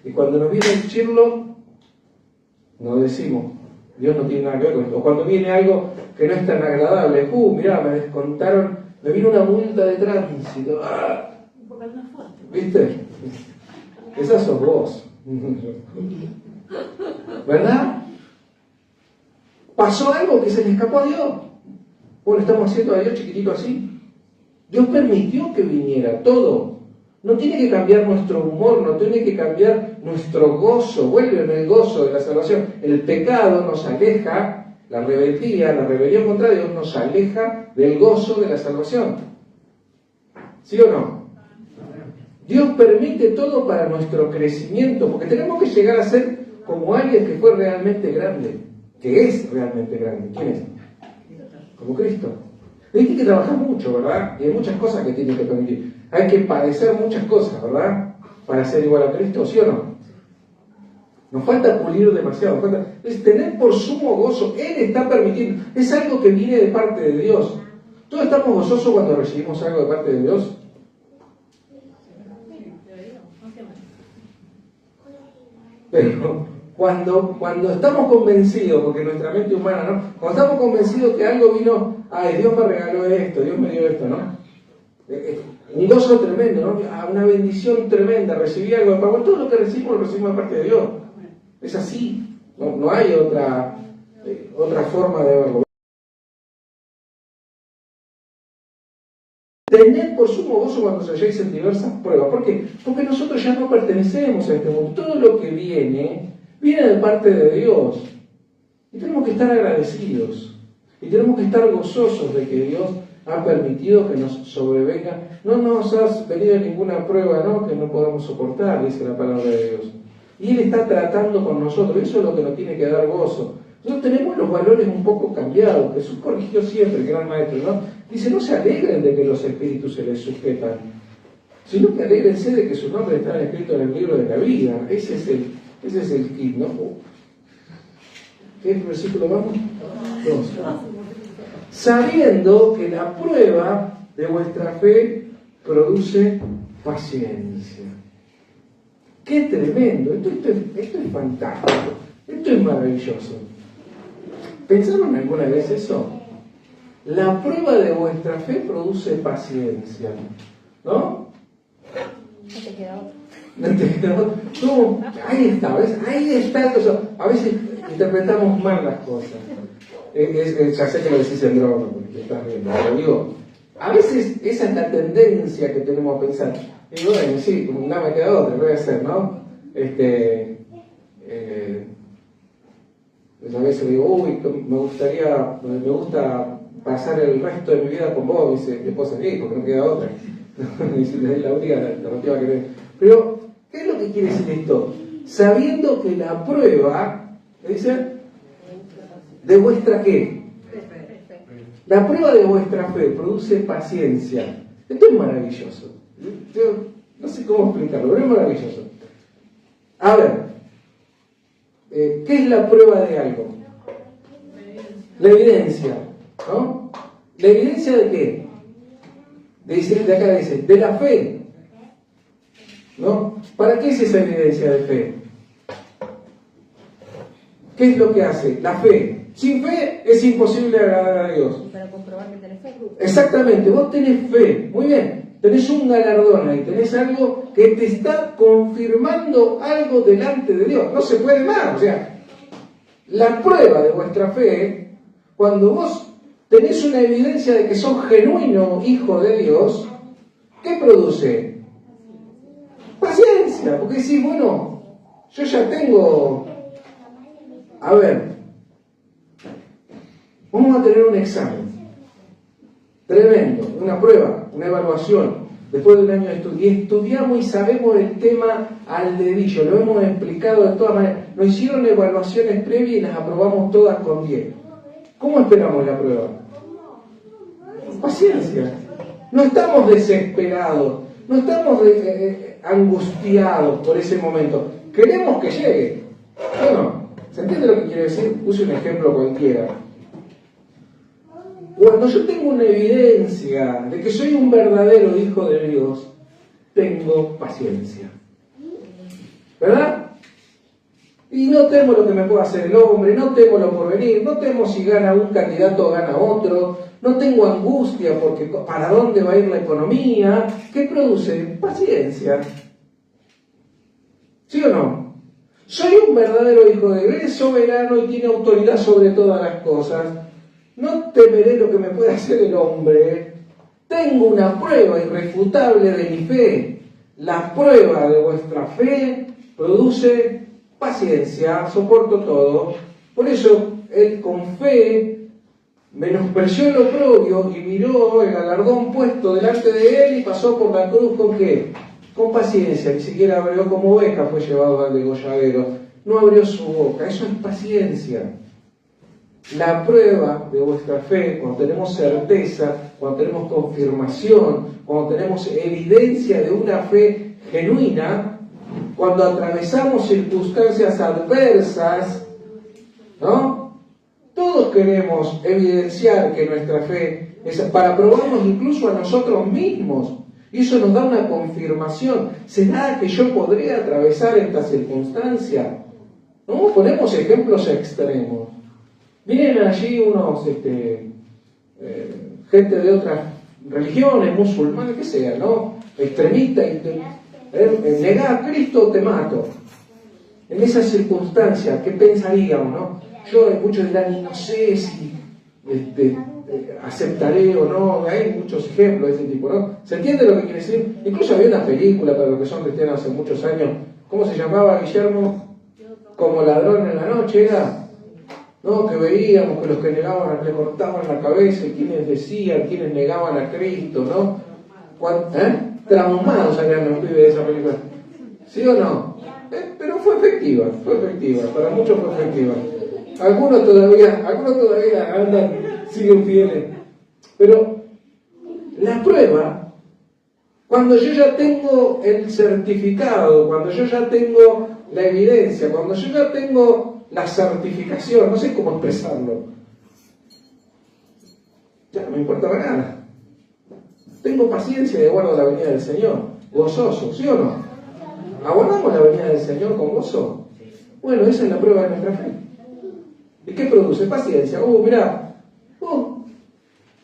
Y cuando nos viene el chirlo, nos decimos, Dios no tiene nada que ver con esto. O cuando viene algo que no es tan agradable, mirá, me descontaron, me vino una multa de tránsito. ¿Viste? Esa sos vos. ¿Verdad? Pasó algo que se le escapó a Dios. Bueno, estamos haciendo a Dios chiquitito así. Dios permitió que viniera todo. No tiene que cambiar nuestro humor, no tiene que cambiar nuestro gozo. Vuelve en el gozo de la salvación. El pecado nos aleja, la rebeldía, la rebelión contra Dios nos aleja del gozo de la salvación. ¿Sí o no? Dios permite todo para nuestro crecimiento, porque tenemos que llegar a ser como alguien que fue realmente grande, que es realmente grande. ¿Quién es? Como Cristo. Hay que trabajar mucho, ¿verdad? Y hay muchas cosas que tiene que permitir. Hay que padecer muchas cosas, ¿verdad? Para ser igual a Cristo, ¿sí o no? Nos falta pulir demasiado. Es tener por sumo gozo. Él está permitiendo. Es algo que viene de parte de Dios. ¿Todos estamos gozosos cuando recibimos algo de parte de Dios? Pero cuando estamos convencidos, porque nuestra mente humana, ¿no? Cuando estamos convencidos que algo vino, Dios me regaló esto, Dios me dio esto, ¿no? Un gozo tremendo, ¿no? Una bendición tremenda, recibí algo de pago. Todo lo que recibimos lo recibimos de parte de Dios. Es así, no hay otra forma de verlo. Tened por sumo gozo cuando se halléis en diversas pruebas. ¿Por qué? Porque nosotros ya no pertenecemos a este mundo. Todo lo que viene de parte de Dios. Y tenemos que estar agradecidos. Y tenemos que estar gozosos de que Dios ha permitido que nos sobrevenga. No nos has venido ninguna prueba, ¿no? Que no podamos soportar, dice la palabra de Dios. Y Él está tratando con nosotros. Eso es lo que nos tiene que dar gozo. Nosotros tenemos los valores un poco cambiados. Jesús corrigió siempre, el gran maestro, ¿no? Dice, no se alegren de que los espíritus se les sujetan, sino que alégrense de que sus nombres están escritos en el libro de la vida. Ese es el kit, ¿no? ¿Qué versículo vamos? 2. Sabiendo que la prueba de vuestra fe produce paciencia. ¡Qué tremendo! Esto es fantástico. Esto es maravilloso. ¿Pensaron alguna vez eso? La prueba de vuestra fe produce paciencia, ¿no? No te queda otro. No te queda otro. No, ahí está, ¿ves? Ahí está. A veces interpretamos mal las cosas. Ya sé que lo decís en broma, porque estás viendo, pero digo, a veces esa es la tendencia que tenemos a pensar. Y bueno, sí, como nada me queda otra, lo voy a hacer, ¿no? A veces digo, me gusta pasar el resto de mi vida con vos, dice mi esposa, porque no queda otra. Dice, es la única alternativa que tengo. Pero, ¿qué es lo que quiere decir esto? Sabiendo que la prueba, ¿qué dice? ¿De vuestra qué? La prueba de vuestra fe produce paciencia. Esto es maravilloso. Yo no sé cómo explicarlo, pero es maravilloso. A ver, ¿qué es la prueba de algo? La evidencia, ¿no? ¿La evidencia de qué? De acá dice, de la fe, ¿no? ¿Para qué es esa evidencia de fe? ¿Qué es lo que hace? La fe. Sin fe es imposible agradar a Dios. Y para comprobar que tenés fe. Exactamente, vos tenés fe, muy bien, tenés un galardón ahí, tenés algo que te está confirmando algo delante de Dios, no se puede más, o sea, la prueba de vuestra fe, cuando vos tenés una evidencia de que sos genuino hijo de Dios, ¿qué produce? Paciencia, porque decís, bueno, yo ya tengo, a ver, vamos a tener un examen. Tremendo, una prueba, una evaluación, después de un año de estudio. Y estudiamos y sabemos el tema al dedillo, lo hemos explicado de todas maneras. Nos hicieron evaluaciones previas y las aprobamos todas con 10. ¿Cómo esperamos la prueba? Paciencia. No estamos desesperados, no estamos angustiados por ese momento. Queremos que llegue. Bueno, ¿se entiende lo que quiero decir? Puse un ejemplo cualquiera. Cuando yo tengo una evidencia de que soy un verdadero hijo de Dios, tengo paciencia. ¿Verdad? Y no temo lo que me pueda hacer el hombre, no temo lo por venir, no temo si gana un candidato o gana otro, no tengo angustia porque para dónde va a ir la economía. ¿Qué produce? Paciencia. ¿Sí o no? Soy un verdadero hijo de Dios, es soberano y tiene autoridad sobre todas las cosas. No temeré lo que me pueda hacer el hombre. Tengo una prueba irrefutable de mi fe. La prueba de vuestra fe produce paciencia, soporto todo. Por eso, él con fe menospreció lo propio y miró el galardón puesto delante de él y pasó por la cruz ¿con qué? Con paciencia. Ni siquiera abrió como oveja, fue llevado al degolladero. No abrió su boca. Eso es paciencia. La prueba de vuestra fe, cuando tenemos certeza, cuando tenemos confirmación, cuando tenemos evidencia de una fe genuina, cuando atravesamos circunstancias adversas, ¿no? Todos queremos evidenciar que nuestra fe es para probarnos incluso a nosotros mismos. Y eso nos da una confirmación. ¿Será que yo podría atravesar esta circunstancia? ¿No? Ponemos ejemplos extremos. Vienen allí unos, gente de otras religiones, musulmanes, que sea, ¿no? Extremistas, negá a Cristo o te mato. En esa circunstancia, ¿qué pensaríamos, no? Muchos dirán, y no sé si aceptaré o no. Hay muchos ejemplos de ese tipo, ¿no? ¿Se entiende lo que quiere decir? Incluso había una película para los que son cristianos hace muchos años. ¿Cómo se llamaba, Guillermo? Como ladrón en la noche, ¿era? ¿No? Que veíamos que los que negaban le cortaban la cabeza y quienes decían, quienes negaban a Cristo, ¿no? Traumados salían los pibes de esa película. ¿Sí o no? Pero fue efectiva, para muchos fue efectiva. Algunos todavía andan, siguen fieles. Pero la prueba, cuando yo ya tengo el certificado, cuando yo ya tengo la evidencia, cuando yo ya tengo la certificación, no sé cómo expresarlo, ya no me importa nada. Tengo paciencia y aguardo la venida del Señor, gozoso, ¿sí o no? ¿Aguardamos la venida del Señor con gozo? Bueno, esa es la prueba de nuestra fe. ¿Y qué produce? Paciencia. Mirá,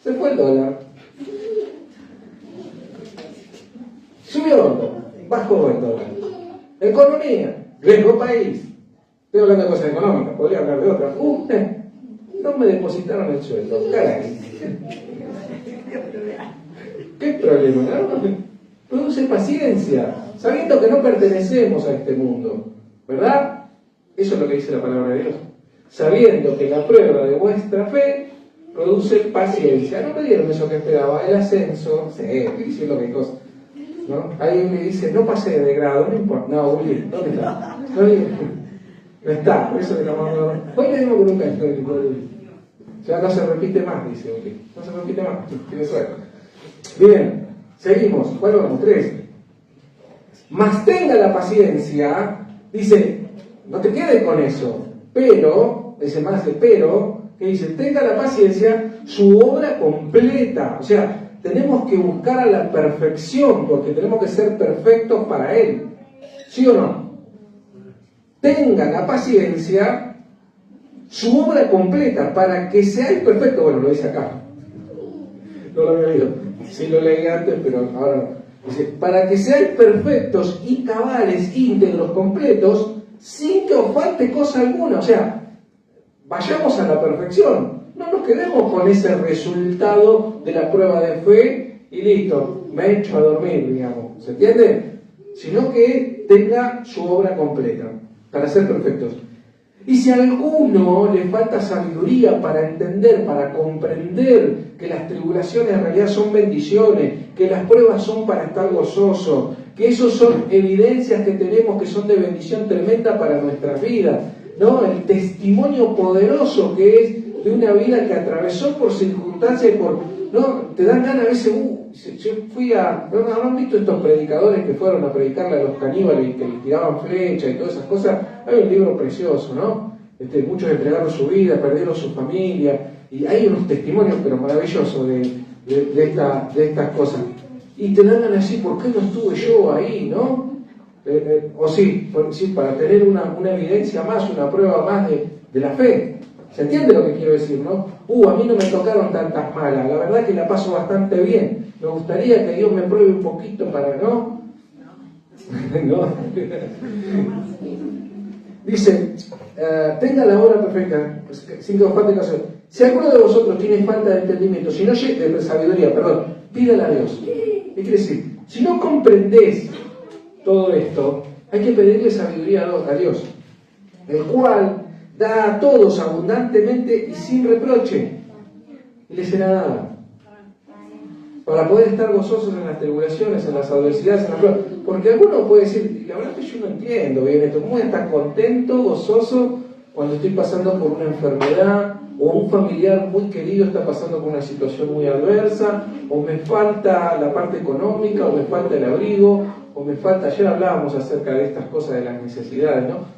se fue el dólar. Subió, bajó el dólar. Economía, riesgo país. Estoy hablando de cosas económicas, podría hablar de otras. No me depositaron el sueldo, caray. ¿Qué problema? ¿No? Produce paciencia, sabiendo que no pertenecemos a este mundo, ¿verdad? Eso es lo que dice la palabra de Dios. Sabiendo que la prueba de vuestra fe produce paciencia. No me dieron eso que esperaba, el ascenso, estoy diciendo qué cosa, ¿no? Ahí me dice, no pasé de grado, no importa. No, Uli, ¿dónde está? No está, por eso que no. Hoy le dimos con un cajón. Ya no se repite más, dice Uli. No se repite más. Tiene suerte. Bien, seguimos. ¿Cuál vamos? 3. Mas tenga la paciencia, dice, no te quedes con eso, pero, dice más de pero, que dice, tenga la paciencia, su obra completa. O sea, tenemos que buscar a la perfección, porque tenemos que ser perfectos para Él. ¿Sí o no? Tenga la paciencia, su obra completa, para que seáis perfectos. Bueno, lo dice acá. No lo había leído. Sí lo leí antes, pero ahora no. Dice, para que seáis perfectos y cabales, íntegros, completos, sin que os falte cosa alguna. O sea, vayamos a la perfección. No nos quedemos con ese resultado de la prueba de fe y listo, me echo a dormir, digamos. ¿Se entiende? Sino que tenga su obra completa, para ser perfectos. Y si a alguno le falta sabiduría para entender, para comprender que las tribulaciones en realidad son bendiciones, que las pruebas son para estar gozosos, que esos son evidencias que tenemos que son de bendición tremenda para nuestras vidas, ¿no? El testimonio poderoso que es de una vida que atravesó por circunstancias, ¿no? Te dan ganas a veces, yo fui ¿no han visto estos predicadores que fueron a predicarle a los caníbales y que les tiraban flechas y todas esas cosas? Hay un libro precioso, ¿no? Muchos entregaron su vida, perdieron su familia, y hay unos testimonios pero maravillosos de estas cosas. Y te dan ganas así, ¿por qué no estuve yo ahí, no? O sí, para tener una evidencia más, una prueba más de la fe. ¿Se entiende lo que quiero decir, no? A mí no me tocaron tantas malas, la verdad que la paso bastante bien. Me gustaría que Dios me pruebe un poquito para, ¿no? ¿No? Dice, tenga la obra perfecta, sin que os falte caso. Si alguno de vosotros tiene falta de entendimiento, si no de sabiduría, pídala a Dios. ¿Qué quiere decir? Si no comprendés todo esto, hay que pedirle sabiduría a Dios, el cual da a todos abundantemente y sin reproche, y les será dada, para poder estar gozosos en las tribulaciones, en las adversidades, en las pruebas. Porque alguno puede decir, la verdad que yo no entiendo bien esto, ¿cómo voy a estar contento, gozoso, cuando estoy pasando por una enfermedad, o un familiar muy querido está pasando por una situación muy adversa, o me falta la parte económica, o me falta el abrigo, o me falta, ayer hablábamos acerca de estas cosas de las necesidades, ¿no?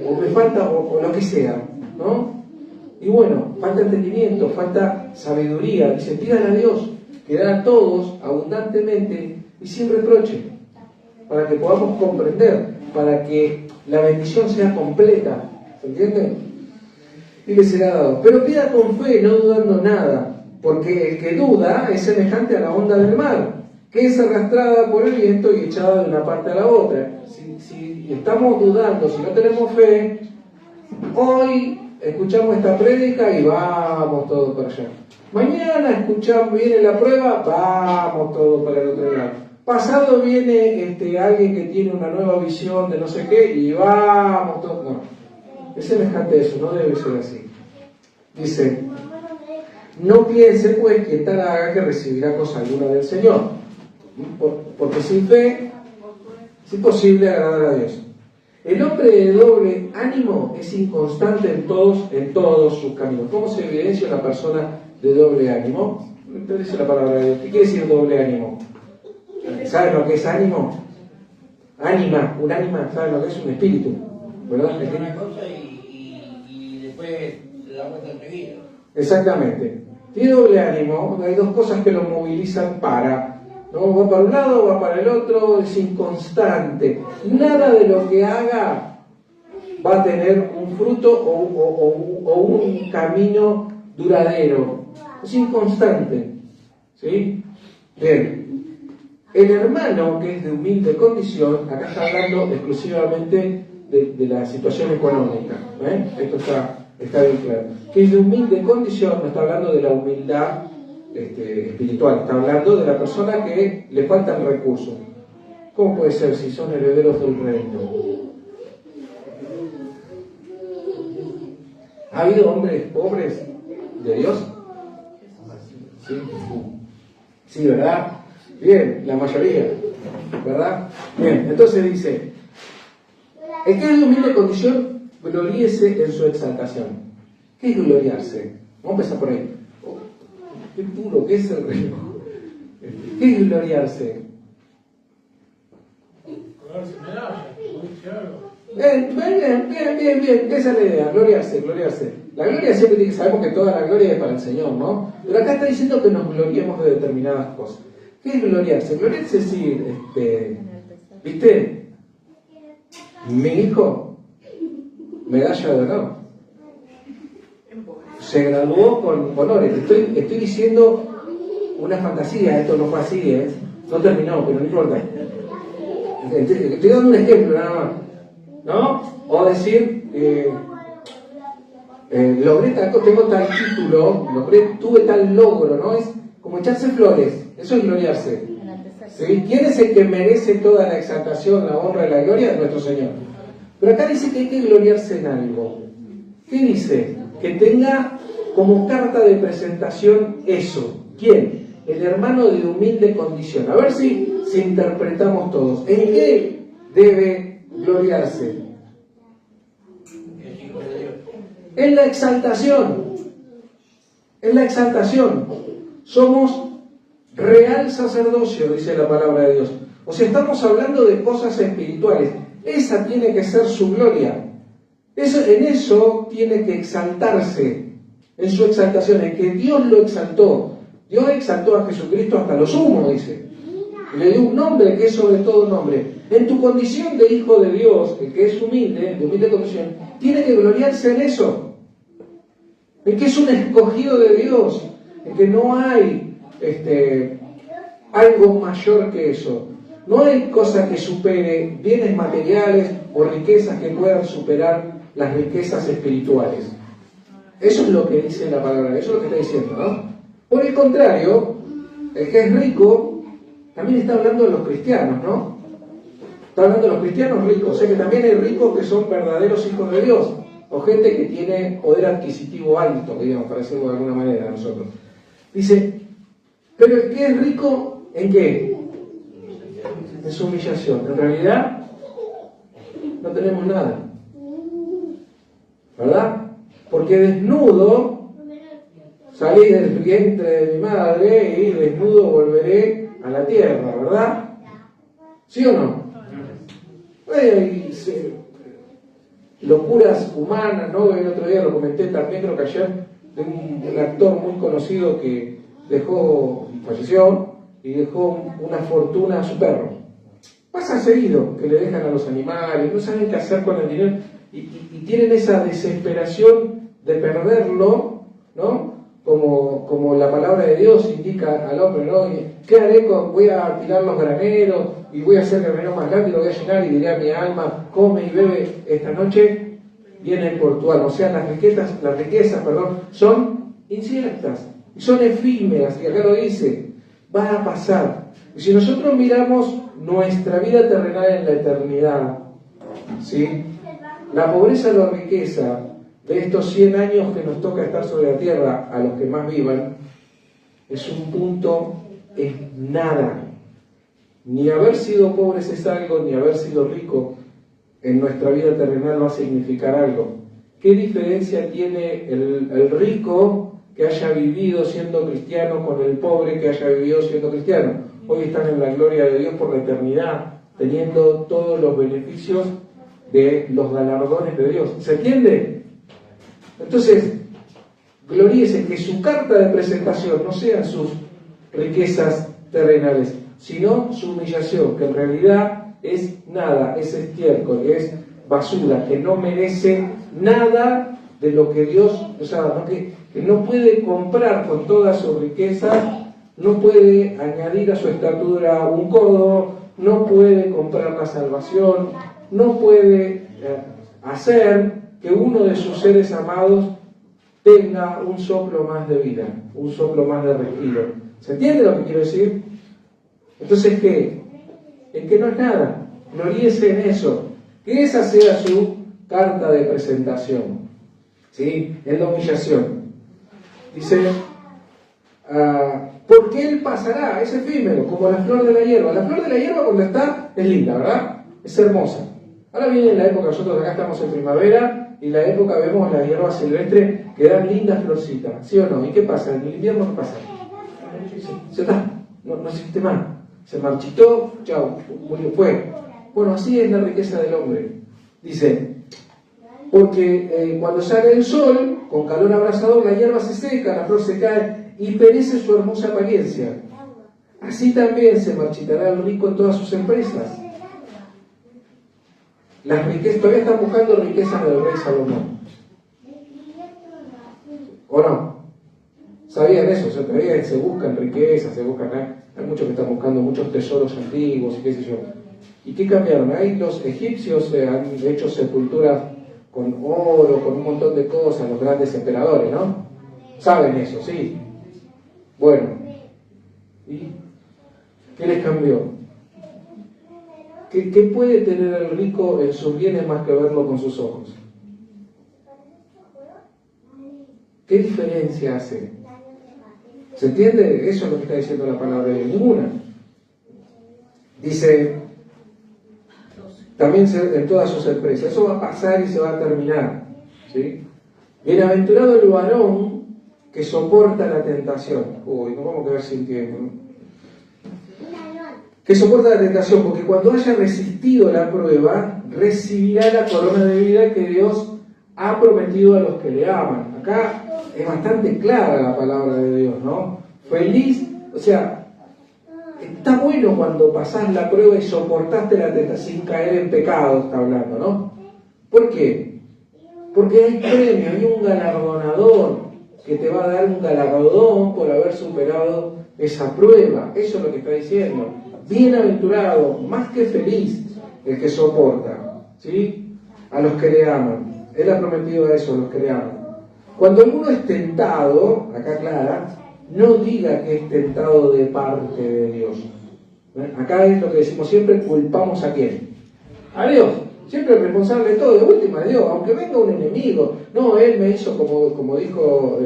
O me falta, o lo que sea, ¿no? Y bueno, falta entendimiento, falta sabiduría. Dice, pídale a Dios, que da a todos abundantemente y sin reproche, para que podamos comprender, para que la bendición sea completa. ¿Se entiende? Y le será dado. Pero pida con fe, no dudando nada, porque el que duda es semejante a la onda del mar, que es arrastrada por el viento y echada de una parte a la otra. Si estamos dudando, si no tenemos fe, hoy escuchamos esta prédica y vamos todos para allá. Mañana viene la prueba, vamos todos para el otro lado. Pasado viene alguien que tiene una nueva visión de no sé qué y vamos todos. No, es semejante a eso, no debe ser así. Dice, no piense pues que tal haga que recibirá cosa alguna del Señor, porque sin fe es imposible agradar a Dios. El hombre de doble ánimo es inconstante en todos sus caminos. ¿Cómo se evidencia una persona de doble ánimo? ¿Qué dice la palabra de Dios? ¿Qué quiere decir doble ánimo? ¿Saben lo que es ánimo? Un ánima, ¿saben lo que es? Un espíritu, ¿verdad? Es una cosa y después la vuelta enseguida. Exactamente. Tiene doble ánimo, hay dos cosas que lo movilizan ¿no? Va para un lado, va para el otro, es inconstante. Nada de lo que haga va a tener un fruto o un camino duradero. Es inconstante. ¿Sí? Bien. El hermano que es de humilde condición, acá está hablando exclusivamente de la situación económica. Esto está bien claro. Que es de humilde condición, no está hablando de la humildad espiritual, está hablando de la persona que le faltan recursos. ¿Cómo puede ser si son herederos del reino? ¿Ha habido hombres pobres de Dios? Sí, ¿verdad? Bien, la mayoría, ¿verdad? Bien, entonces dice, el que es de humilde condición, gloríese en su exaltación. ¿Qué es gloriarse? Vamos a empezar por ahí. Oh, qué puro que es el reloj. ¿Qué es gloriarse? Bien. Esa es la idea, gloriarse. La gloria siempre sabemos que toda la gloria es para el Señor, ¿no? Pero acá está diciendo que nos gloriemos de determinadas cosas. ¿Qué es gloriarse? Gloriarse es decir, ¿viste? Mi hijo, medalla de honor. Se graduó con honores. Estoy diciendo una fantasía, esto no fue así, no terminó, pero no importa. Estoy dando un ejemplo nada más, ¿no? O decir, logré tengo tal título, tuve tal logro, ¿no? Es como echarse flores, eso es gloriarse. ¿Sí? ¿Quién es el que merece toda la exaltación, la honra y la gloria? Nuestro Señor. Pero acá dice que hay que gloriarse en algo. ¿Qué dice? Que tenga como carta de presentación eso. ¿Quién? El hermano de humilde condición. A ver si interpretamos todos. ¿En qué debe gloriarse? En la exaltación. En la exaltación. Somos real sacerdocio, dice la palabra de Dios. O sea, estamos hablando de cosas espirituales. Esa tiene que ser su gloria. En eso tiene que exaltarse. En su exaltación, en que Dios lo exaltó. Dios exaltó a Jesucristo hasta lo sumo, dice. Y le dio un nombre que es sobre todo nombre. En tu condición de hijo de Dios, el que es humilde, de humilde condición, tiene que gloriarse en eso. En que es un escogido de Dios. En que no hay algo mayor que eso. No hay cosa que supere bienes materiales o riquezas que puedan superar las riquezas espirituales. Eso es lo que dice la palabra, eso es lo que está diciendo, ¿no? Por el contrario, el que es rico también está hablando de los cristianos, ¿no? Está hablando de los cristianos ricos, o sea que también hay ricos que son verdaderos hijos de Dios, o gente que tiene poder adquisitivo alto, digamos, para decirlo de alguna manera nosotros. Dice, pero el que es rico, ¿en qué? En su humillación. En realidad, no tenemos nada. ¿Verdad? Porque desnudo salí del vientre de mi madre y desnudo volveré a la tierra, ¿verdad? ¿Sí o no? Locuras humanas, ¿no? El otro día lo comenté también, creo que ayer, de un actor muy conocido que falleció y dejó una fortuna a su perro. Pasa seguido que le dejan a los animales, no saben qué hacer con el dinero y tienen esa desesperación de perderlo, ¿no? Como la palabra de Dios indica al hombre, ¿no? ¿Qué haré? Voy a tirar los graneros y voy a hacer graneros más grandes y lo voy a llenar y diré a mi alma, come y bebe esta noche, viene por tu alma. O sea, las riquezas, son inciertas y son efímeras, y acá lo dice, van a pasar. Y si nosotros miramos nuestra vida terrenal en la eternidad, ¿sí? La pobreza o la riqueza de estos 100 años que nos toca estar sobre la tierra, a los que más vivan, es un punto, es nada. Ni haber sido pobres es algo, ni haber sido rico en nuestra vida terrenal va a significar algo. ¿Qué diferencia tiene el rico que haya vivido siendo cristiano con el pobre que haya vivido siendo cristiano? Hoy están en la gloria de Dios por la eternidad, teniendo todos los beneficios de los galardones de Dios. ¿Se entiende? Entonces, gloríese que su carta de presentación no sean sus riquezas terrenales, sino su humillación, que en realidad es nada, es estiércol, es basura, que no merece nada de lo que Dios nos ha dado, que no puede comprar con toda su riqueza, no puede añadir a su estatura un codo, no puede comprar la salvación, no puede hacer que uno de sus seres amados tenga un soplo más de vida, un soplo más de respiro. ¿Se entiende lo que quiero decir? Entonces, ¿qué? En que no es nada. Gloríese en eso. Que esa sea su carta de presentación. ¿Sí? En la humillación. Dice, porque él pasará, es efímero, como la flor de la hierba. La flor de la hierba cuando está es linda, ¿verdad? Es hermosa. Ahora viene la época, nosotros acá estamos en primavera y la época vemos las hierbas silvestres que dan lindas florcitas, ¿sí o no? ¿Y qué pasa? En el invierno ¿qué pasa? Se está, no existe más, se marchitó, chao, murió, fue. Bueno, así es la riqueza del hombre. Dice, porque cuando sale el sol, con calor abrasador, la hierba se seca, la flor se cae y perece su hermosa apariencia. Así también se marchitará el rico en todas sus empresas. Las riquezas, todavía están buscando riquezas del rey Salomón. ¿O no? ¿Sabían eso? O sea, todavía se buscan riquezas, se buscan... Hay muchos que están buscando muchos tesoros antiguos y qué sé yo. ¿Y qué cambiaron? Ahí los egipcios han hecho sepulturas con oro, con un montón de cosas, los grandes emperadores, ¿no? ¿Saben eso? Sí. Bueno. ¿Y qué les cambió? ¿Qué puede tener el rico en sus bienes más que verlo con sus ojos? ¿Qué diferencia hace? ¿Se entiende? Eso es lo que está diciendo la palabra de Dios. Ninguna. Dice, también en todas sus empresas. Eso va a pasar y se va a terminar. ¿Sí? Bienaventurado el varón que soporta la tentación. Uy, nos vamos a quedar sin tiempo, ¿no? Que soporta la tentación, porque cuando haya resistido la prueba, recibirá la corona de vida que Dios ha prometido a los que le aman. Acá es bastante clara la palabra de Dios, ¿no? Feliz, o sea, está bueno cuando pasás la prueba y soportaste la tentación sin caer en pecado, está hablando, ¿no? ¿Por qué? Porque hay premio, hay un galardonador que te va a dar un galardón por haber superado esa prueba. Eso es lo que está diciendo. Bienaventurado, más que feliz, el que soporta, ¿sí? A los que le aman. Él ha prometido a eso, a los que le aman. Cuando alguno es tentado, acá aclara, no diga que es tentado de parte de Dios. Acá es lo que decimos siempre, culpamos a quién. A Dios. Siempre es responsable de todo, de última Dios, aunque venga un enemigo. No, él me hizo como dijo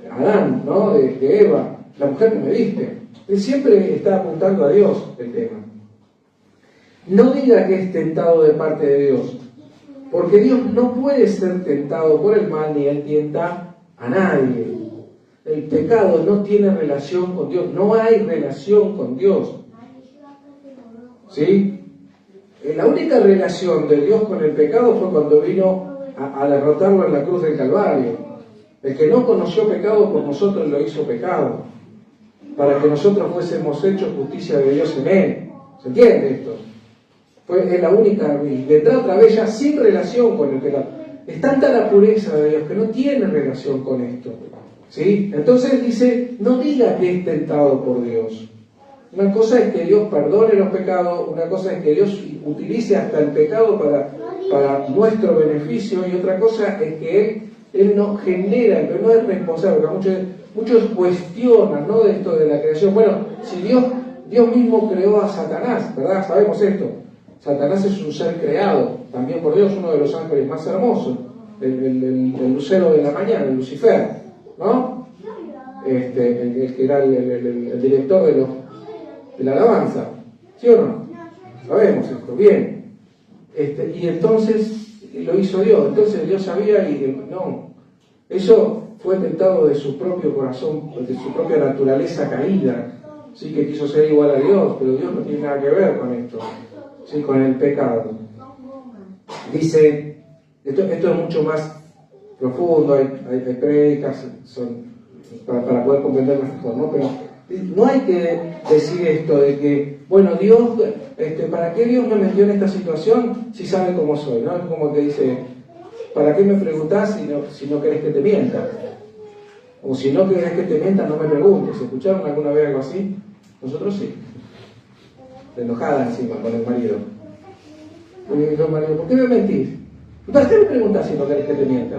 Adán, ¿no? De Eva, la mujer que me diste. Él siempre está apuntando a Dios el tema. No diga que es tentado de parte de Dios, porque Dios no puede ser tentado por el mal ni él tienta a nadie. El pecado no tiene relación con Dios, no hay relación con Dios. ¿Sí? La única relación de Dios con el pecado fue cuando vino a derrotarlo en la cruz del Calvario. El que no conoció pecado por nosotros lo hizo pecado, para que nosotros fuésemos hechos justicia de Dios en él. ¿Se entiende esto? Es la única, y vendrá otra vez ya sin relación con el pecado. Es tanta la pureza de Dios que no tiene relación con esto. ¿Sí? Entonces dice, no diga que es tentado por Dios. Una cosa es que Dios perdone los pecados, una cosa es que Dios utilice hasta el pecado para nuestro beneficio, y otra cosa es que Él no genera, pero no es responsable, porque muchos cuestionan, ¿no?, de esto de la creación. Bueno, si Dios mismo creó a Satanás, ¿verdad? Sabemos esto. Satanás es un ser creado, también por Dios, uno de los ángeles más hermosos, el lucero de la mañana, el Lucifer, ¿no? El que era el director de la alabanza, ¿sí o no? Sabemos esto, bien. Y entonces lo hizo Dios, entonces Dios sabía y no, eso fue tentado de su propio corazón, de su propia naturaleza caída, sí, que quiso ser igual a Dios, pero Dios no tiene nada que ver con esto, sí, con el pecado. Dice, esto es mucho más profundo, hay prédicas para poder comprenderlo mejor, ¿no? Pero no hay que decir esto de que, bueno, Dios, ¿para qué Dios me metió en esta situación si sabe cómo soy? ¿No? Es como que dice, ¿para qué me preguntás si no querés que te mienta? O si no querés que te mienta, no me preguntes. ¿Escucharon alguna vez algo así? Nosotros sí. Enojada encima con el marido. Y dijo el marido, ¿por qué me mentís? ¿Para qué me preguntás si no querés que te mienta?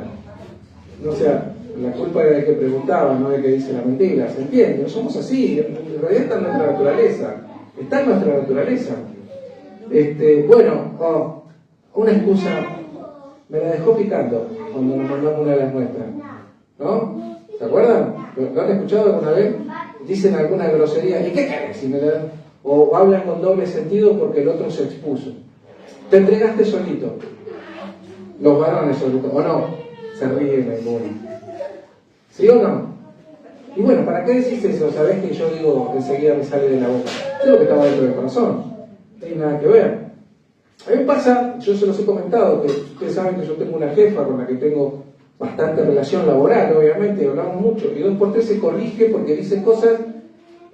O sea, la culpa era de que preguntaba, no de que dice la mentira. ¿Se entiende? No somos así. En realidad está en nuestra naturaleza. Está en nuestra naturaleza. Bueno, una excusa me la dejó picando cuando nos mandamos una de las nuestras. ¿No? ¿Se acuerdan? ¿Lo han escuchado alguna vez? Dicen alguna grosería. ¿Y qué querés? Si me la dan? O hablan con doble sentido porque el otro se expuso. Te entregaste solito. Los varones sobre todo, ¿o no? Se ríen algunos. ¿Sí o no? Y bueno, ¿para qué decís eso? Sabés que yo digo, enseguida me sale de la boca. Es lo que estaba dentro del corazón. No tiene nada que ver. A mí me pasa, yo se los he comentado, que ustedes saben que yo tengo una jefa con la que tengo bastante relación laboral, obviamente, hablamos mucho, y 2 por 3 se corrige porque dice cosas,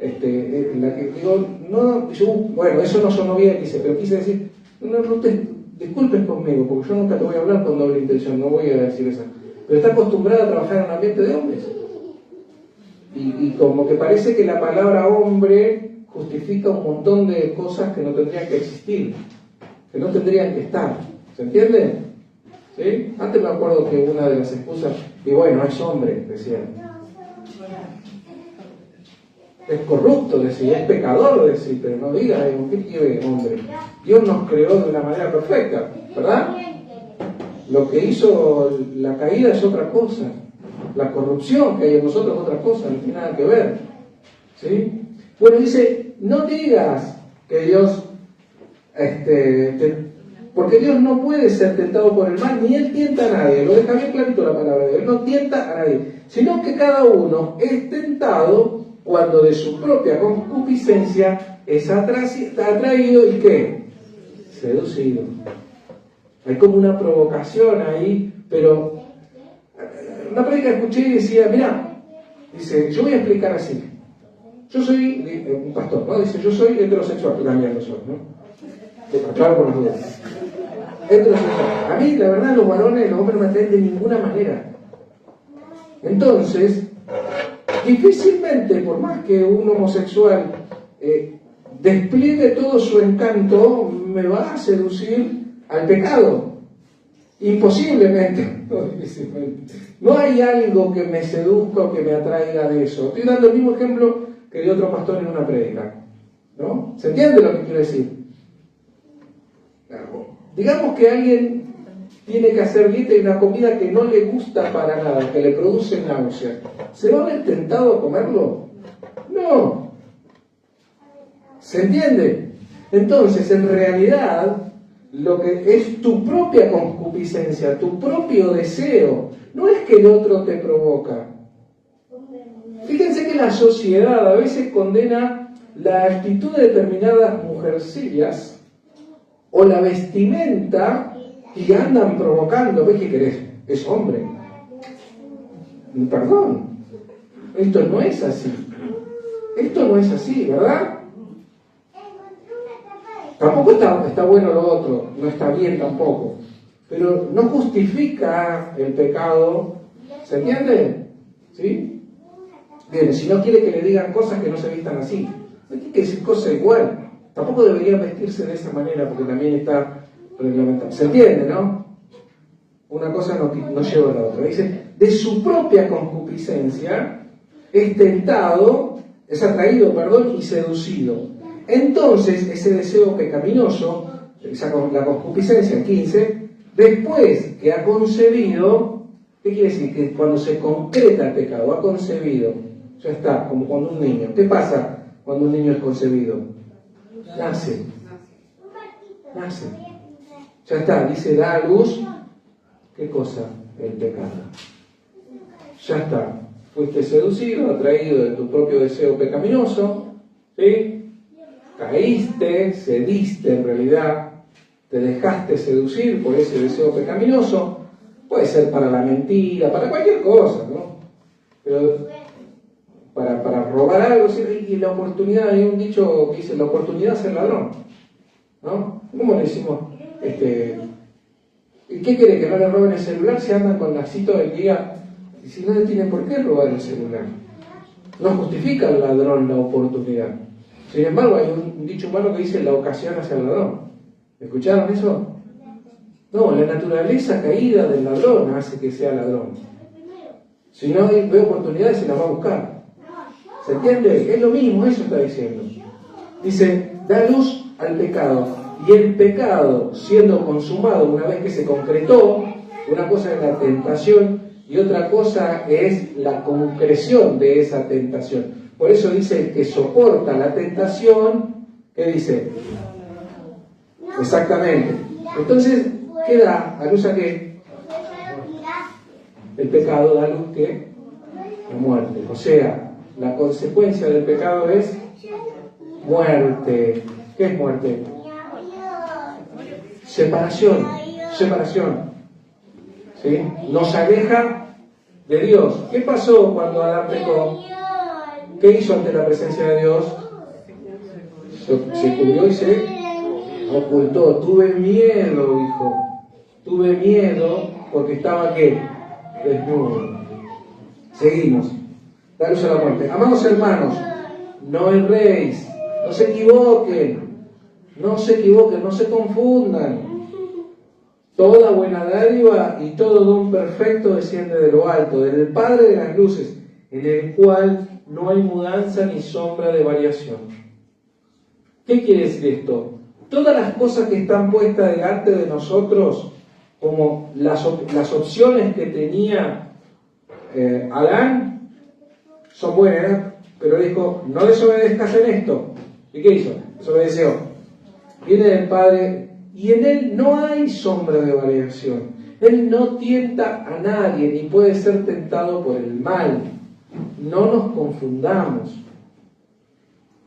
en la que digo, no, yo, bueno, eso no sonó bien, dice, pero quise decir, no te disculpes conmigo, porque yo nunca te voy a hablar con doble intención, no voy a decir eso. Pero está acostumbrada a trabajar en un ambiente de hombres. Y como que parece que la palabra hombre justifica un montón de cosas que no tendrían que existir, que no tendrían que estar. ¿Se entiende? ¿Sí? Antes me acuerdo que una de las excusas, y bueno, es hombre, decían. Es corrupto, decía, es pecador, decía, pero no diga, ¿qué quiere hombre? Dios nos creó de una manera perfecta, ¿verdad? Lo que hizo la caída es otra cosa. La corrupción que hay en nosotros es otra cosa, no tiene nada que ver. ¿Sí? Bueno, dice, no digas que Dios, porque Dios no puede ser tentado por el mal, ni Él tienta a nadie. Lo deja bien clarito la palabra de Dios. Él no tienta a nadie, sino que cada uno es tentado cuando de su propia concupiscencia es atraído y ¿qué? Seducido. Hay como una provocación ahí, pero una prédica escuché y decía, mira, dice, yo voy a explicar así. Yo soy un pastor, ¿no? Dice, yo soy heterosexual, que también lo soy, ¿no? Claro, por las dudas. Heterosexual. A mí, la verdad, los varones, los hombres no me atraen de ninguna manera. Entonces, difícilmente, por más que un homosexual despliegue todo su encanto, me va a seducir al pecado. Imposiblemente, no, difícilmente. No hay algo que me seduzca o que me atraiga de eso. Estoy dando el mismo ejemplo que de otro pastor en una prédica, ¿no? ¿Se entiende lo que quiero decir? Digamos que alguien tiene que hacer dieta y una comida que no le gusta para nada, que le produce náusea. ¿Se va a ver tentado a comerlo? No. ¿Se entiende? Entonces, en realidad, lo que es tu propia concupiscencia, tu propio deseo, no es que el otro te provoca. Fíjense que la sociedad a veces condena la actitud de determinadas mujercillas o la vestimenta y andan provocando. ¿Ves qué querés? Es hombre. Perdón, esto no es así. Esto no es así, ¿verdad? Tampoco está bueno lo otro, no está bien tampoco. Pero no justifica el pecado. ¿Se entiende? ¿Sí? Bien, si no quiere que le digan cosas que no se vistan así. No tiene que decir cosas igual. Tampoco deberían vestirse de esa manera porque también está reglamentado. ¿Se entiende, no? Una cosa no lleva a la otra. Dice, de su propia concupiscencia es tentado, es atraído, y seducido. Entonces, ese deseo pecaminoso, la concupiscencia, 15, después que ha concebido, ¿qué quiere decir? Que cuando se concreta el pecado, ha concebido, ya está, como cuando un niño. ¿Qué pasa cuando un niño es concebido? Nace. Ya está, dice, da a luz, ¿qué cosa? El pecado. Ya está, fuiste seducido, atraído de tu propio deseo pecaminoso, ¿sí? Caíste, cediste en realidad, te dejaste seducir por ese deseo pecaminoso, puede ser para la mentira, para cualquier cosa, ¿no? Pero para robar algo, y la oportunidad, hay un dicho que dice, la oportunidad es el ladrón, ¿no? ¿Cómo le decimos? ¿Y qué quiere? ¿Que no le roben el celular? Si andan con lacito del día, y si no le tienen por qué robar el celular. No justifica al ladrón la oportunidad. Sin embargo, hay un dicho humano que dice la ocasión hace al ladrón. ¿Escucharon eso? No, la naturaleza caída del ladrón hace que sea ladrón. Si no ve oportunidades, se las va a buscar. ¿Se entiende? Es lo mismo, eso está diciendo. Dice, da luz al pecado. Y el pecado, siendo consumado una vez que se concretó, una cosa es la tentación y otra cosa es la concreción de esa tentación. Por eso dice el que soporta la tentación, ¿qué dice? Exactamente. Entonces, ¿qué da? A luz a qué? el pecado da luz que la muerte. O sea, la consecuencia del pecado es muerte. ¿Qué es muerte? Separación. ¿Sí? Nos aleja de Dios. ¿Qué pasó cuando Adán pecó? ¿Qué hizo ante la presencia de Dios? Se cubrió y se ocultó. Tuve miedo, dijo. Tuve miedo porque estaba, ¿qué? Desnudo. Seguimos. Da luz a la muerte. Amados hermanos, no erréis. No se equivoquen. No se confundan. Toda buena dádiva y todo don perfecto desciende de lo alto, del Padre de las luces, en el cual no hay mudanza ni sombra de variación. ¿Qué quiere decir esto? Todas las cosas que están puestas delante de nosotros, como las opciones que tenía Adán, son buenas, pero dijo, no desobedezcas en esto. ¿Y qué hizo? Desobedeció. Viene del Padre, y en Él no hay sombra de variación. Él no tienta a nadie, ni puede ser tentado por el mal. No nos confundamos.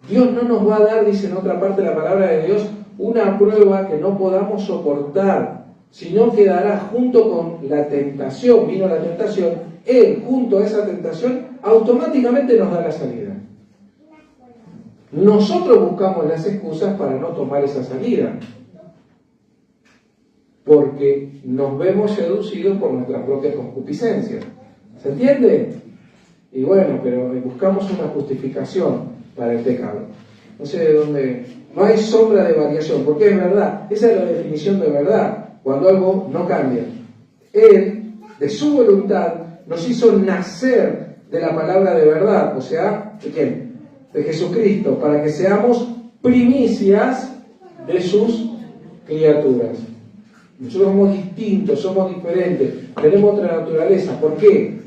Dios no nos va a dar, dice en otra parte la palabra de Dios, una prueba que no podamos soportar, sino que dará junto con la tentación, vino la tentación, Él junto a esa tentación automáticamente nos da la salida. Nosotros buscamos las excusas para no tomar esa salida, porque nos vemos seducidos por nuestra propia concupiscencia. ¿Se entiende? Y bueno, pero buscamos una justificación para el pecado. No sé de dónde. No hay sombra de variación, porque es verdad. Esa es la definición de verdad, cuando algo no cambia. Él, de su voluntad, nos hizo nacer de la palabra de verdad, o sea, ¿de quién? De Jesucristo, para que seamos primicias de sus criaturas. Nosotros somos distintos, somos diferentes, tenemos otra naturaleza. ¿Por qué?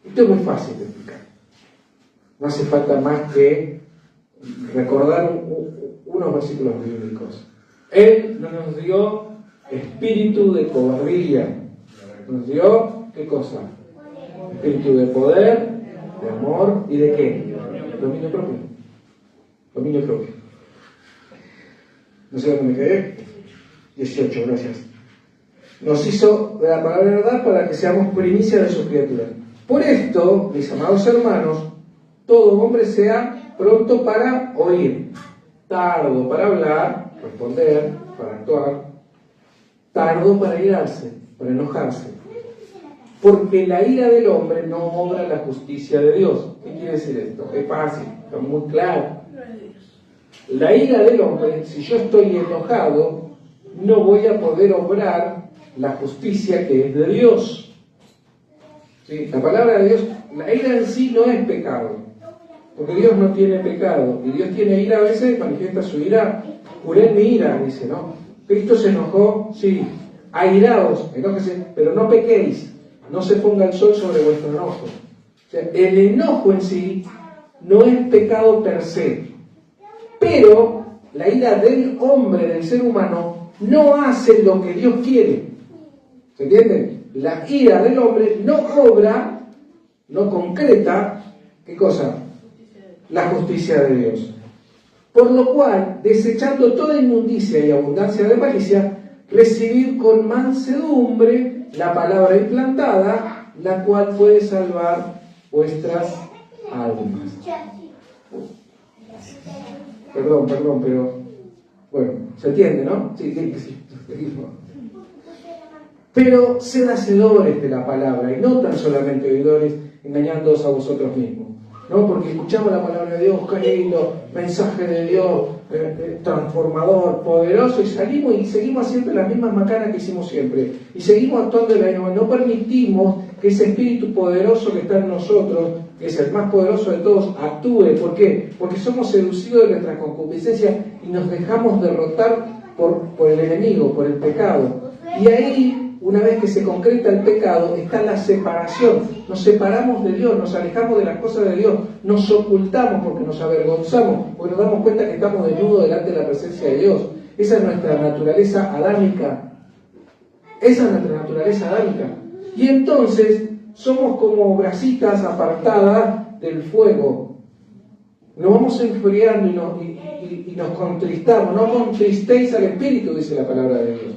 Esto es muy fácil de explicar. No hace falta más que recordar unos versículos bíblicos. Él no nos dio espíritu de cobardía. Nos dio, ¿qué cosa? Espíritu de poder, de amor y de ¿qué? Dominio propio. Dominio propio. No sé dónde me quedé. 18, gracias. Nos hizo de la palabra de verdad para que seamos primicia de sus criaturas. Por esto, mis amados hermanos, todo hombre sea pronto para oír, tardo para hablar, responder, para actuar, tardo para irarse, para enojarse. Porque la ira del hombre no obra la justicia de Dios. ¿Qué quiere decir esto? Es fácil, está muy claro. La ira del hombre, si yo estoy enojado, no voy a poder obrar la justicia que es de Dios. ¿Sí? La palabra de Dios, la ira en sí no es pecado, porque Dios no tiene pecado, y Dios tiene ira a veces, manifiesta su ira. Juré mi ira, dice, ¿no? Cristo se enojó, sí, airaos, enójese, pero no pequéis, no se ponga el sol sobre vuestro enojo. O sea, el enojo en sí no es pecado per se, pero la ira del hombre, del ser humano, no hace lo que Dios quiere. ¿Se entiende? La ira del hombre no obra, no concreta, ¿qué cosa? La justicia de Dios. Por lo cual, desechando toda inmundicia y abundancia de malicia, recibid con mansedumbre la palabra implantada, la cual puede salvar vuestras almas. Perdón, pero bueno, se entiende, ¿no? Sí. Pero sed hacedores de la palabra y no tan solamente oidores, engañándoos a vosotros mismos, ¿no? Porque escuchamos la palabra de Dios, qué lindo, mensaje de Dios, transformador, poderoso, y salimos y seguimos haciendo las mismas macanas que hicimos siempre, y seguimos actuando de la misma. No permitimos que ese espíritu poderoso que está en nosotros, que es el más poderoso de todos, actúe. ¿Por qué? Porque somos seducidos de nuestra concupiscencia y nos dejamos derrotar por el enemigo, por el pecado. Y ahí, una vez que se concreta el pecado, está la separación. Nos separamos de Dios, nos alejamos de las cosas de Dios, nos ocultamos porque nos avergonzamos, porque nos damos cuenta que estamos desnudos delante de la presencia de Dios. Esa es nuestra naturaleza adámica. Esa es nuestra naturaleza adámica. Y entonces somos como brasitas apartadas del fuego. Nos vamos enfriando y nos contristamos. No contristéis al Espíritu, dice la palabra de Dios.